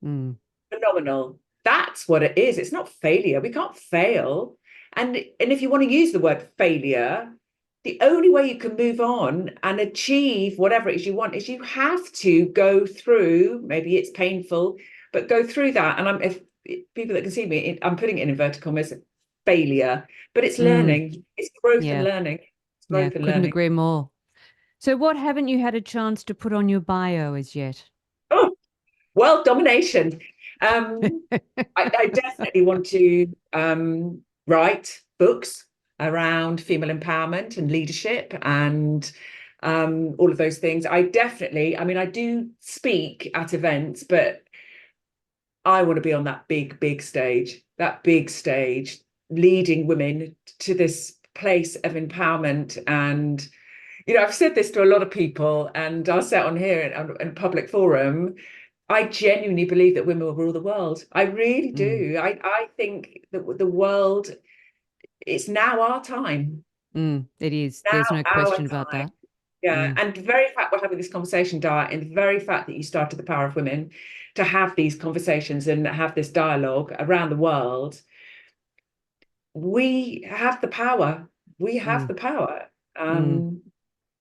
Speaker 1: mm,
Speaker 2: Phenomenal. That's what it is. It's not failure. We can't fail. And if you want to use the word failure, the only way you can move on and achieve whatever it is you want is you have to go through, maybe it's painful, but go through that. And if people that can see me, I'm putting it in inverted commas, failure, but it's
Speaker 1: mm,
Speaker 2: learning. It's growth and
Speaker 1: yeah,
Speaker 2: learning. It's
Speaker 1: yeah,
Speaker 2: growth and
Speaker 1: couldn't
Speaker 2: learning.
Speaker 1: agree more. So, what haven't you had a chance to put on your bio as yet?
Speaker 2: Oh, world domination. I definitely want to write books around female empowerment and leadership and all of those things. I mean, I do speak at events, but I want to be on that big stage, leading women to this place of empowerment. And, I've said this to a lot of people, and I'll say it on here in public forum. I genuinely believe that women will rule the world. I really
Speaker 1: Mm,
Speaker 2: do. I think that the world, it's now our time.
Speaker 1: it is. There's
Speaker 2: Now
Speaker 1: no
Speaker 2: our
Speaker 1: question about
Speaker 2: time.
Speaker 1: that.
Speaker 2: Yeah.
Speaker 1: Mm,
Speaker 2: And the very fact we're having this conversation, Di, and the very fact that you started the Power of Women to have these conversations and have this dialogue around the world, we have the power. We have
Speaker 1: mm,
Speaker 2: the power.
Speaker 1: mm.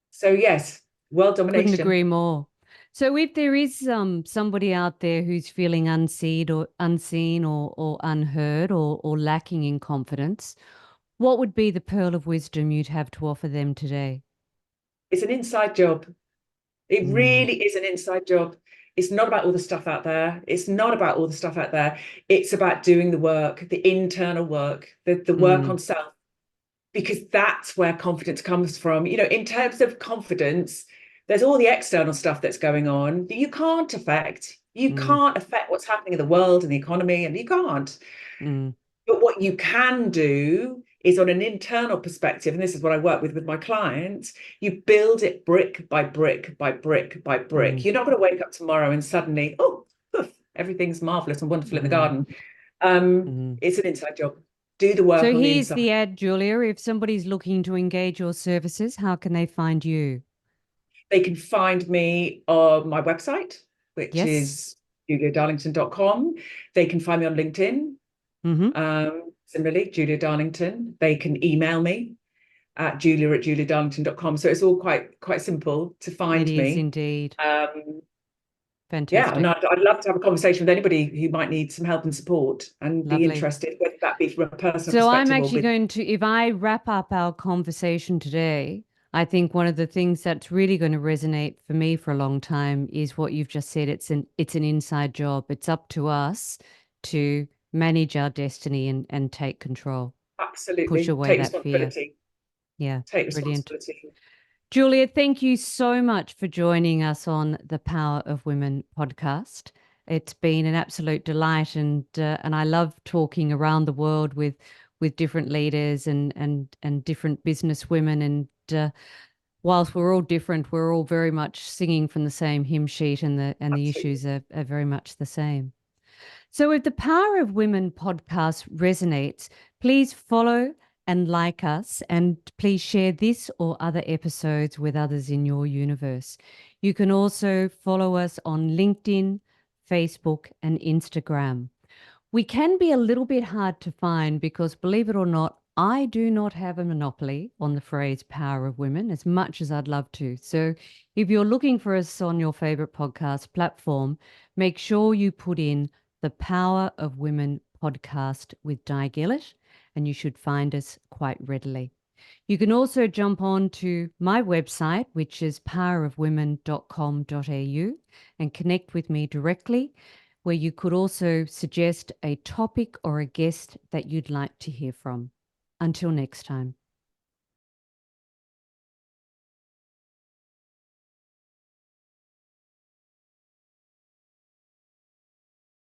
Speaker 2: So yes, world
Speaker 1: Couldn't
Speaker 2: domination.
Speaker 1: agree more. So if there is somebody out there who's feeling unseen or unheard or lacking in confidence, what would be the pearl of wisdom you'd have to offer them today?
Speaker 2: It's an inside job. It
Speaker 1: Mm,
Speaker 2: really is an inside job. It's not about all the stuff out there. It's not about all the stuff out there. It's about doing the work, the internal work, the work
Speaker 1: Mm,
Speaker 2: on self, because that's where confidence comes from. You know, in terms of confidence, there's all the external stuff that's going on that you can't affect. You
Speaker 1: mm,
Speaker 2: can't affect what's happening in the world and the economy, and you can't.
Speaker 1: mm,
Speaker 2: But what you can do is on an internal perspective, and this is what I work with my clients, you build it brick by brick by brick by brick.
Speaker 1: mm,
Speaker 2: You're not going to wake up tomorrow and suddenly, oh, poof, everything's marvelous and wonderful in the
Speaker 1: mm,
Speaker 2: garden.
Speaker 1: mm.
Speaker 2: It's an inside job. Do the
Speaker 1: So
Speaker 2: work on the
Speaker 1: here's
Speaker 2: inside.
Speaker 1: the ad, Julia. If somebody's looking to engage your services, how can they find you?
Speaker 2: They can find me on my website, which
Speaker 1: Yes.
Speaker 2: is juliadarlington.com. They can find me on LinkedIn,
Speaker 1: Mm-hmm.
Speaker 2: similarly, Julia Darlington. They can email me at julia@juliadarlington.com. So it's all quite simple to
Speaker 1: It
Speaker 2: find
Speaker 1: is
Speaker 2: me.
Speaker 1: indeed.
Speaker 2: Yeah, and
Speaker 1: Fantastic.
Speaker 2: I'd love to have a conversation with anybody who might need some help and support and be
Speaker 1: Lovely.
Speaker 2: interested, whether that be from a personal
Speaker 1: So I'm
Speaker 2: perspective or
Speaker 1: actually
Speaker 2: with.
Speaker 1: going to, if I wrap up our conversation today, I think one of the things that's really going to resonate for me for a long time is what you've just said. It's an inside job. It's up to us to manage our destiny and take control, push
Speaker 2: Absolutely
Speaker 1: away
Speaker 2: take
Speaker 1: that fear.
Speaker 2: responsibility.
Speaker 1: Yeah,
Speaker 2: Take
Speaker 1: brilliant.
Speaker 2: responsibility.
Speaker 1: Julia, thank you so much for joining us on the Power of Women podcast. It's been an absolute delight, and I love talking around the world with different leaders and different business women. And whilst we're all different, we're all very much singing from the same hymn sheet, and the
Speaker 2: Absolutely.
Speaker 1: issues are very much the same. So, if the Power of Women podcast resonates, please follow and like us, and please share this or other episodes with others in your universe. You can also follow us on LinkedIn, Facebook, and Instagram. We can be a little bit hard to find because, believe it or not, I do not have a monopoly on the phrase power of women as much as I'd love to. So, if you're looking for us on your favorite podcast platform, make sure you put in the Power of Women podcast with Di Gillett, and you should find us quite readily. You can also jump on to my website, which is powerofwomen.com.au, and connect with me directly, where you could also suggest a topic or a guest that you'd like to hear from. Until next time.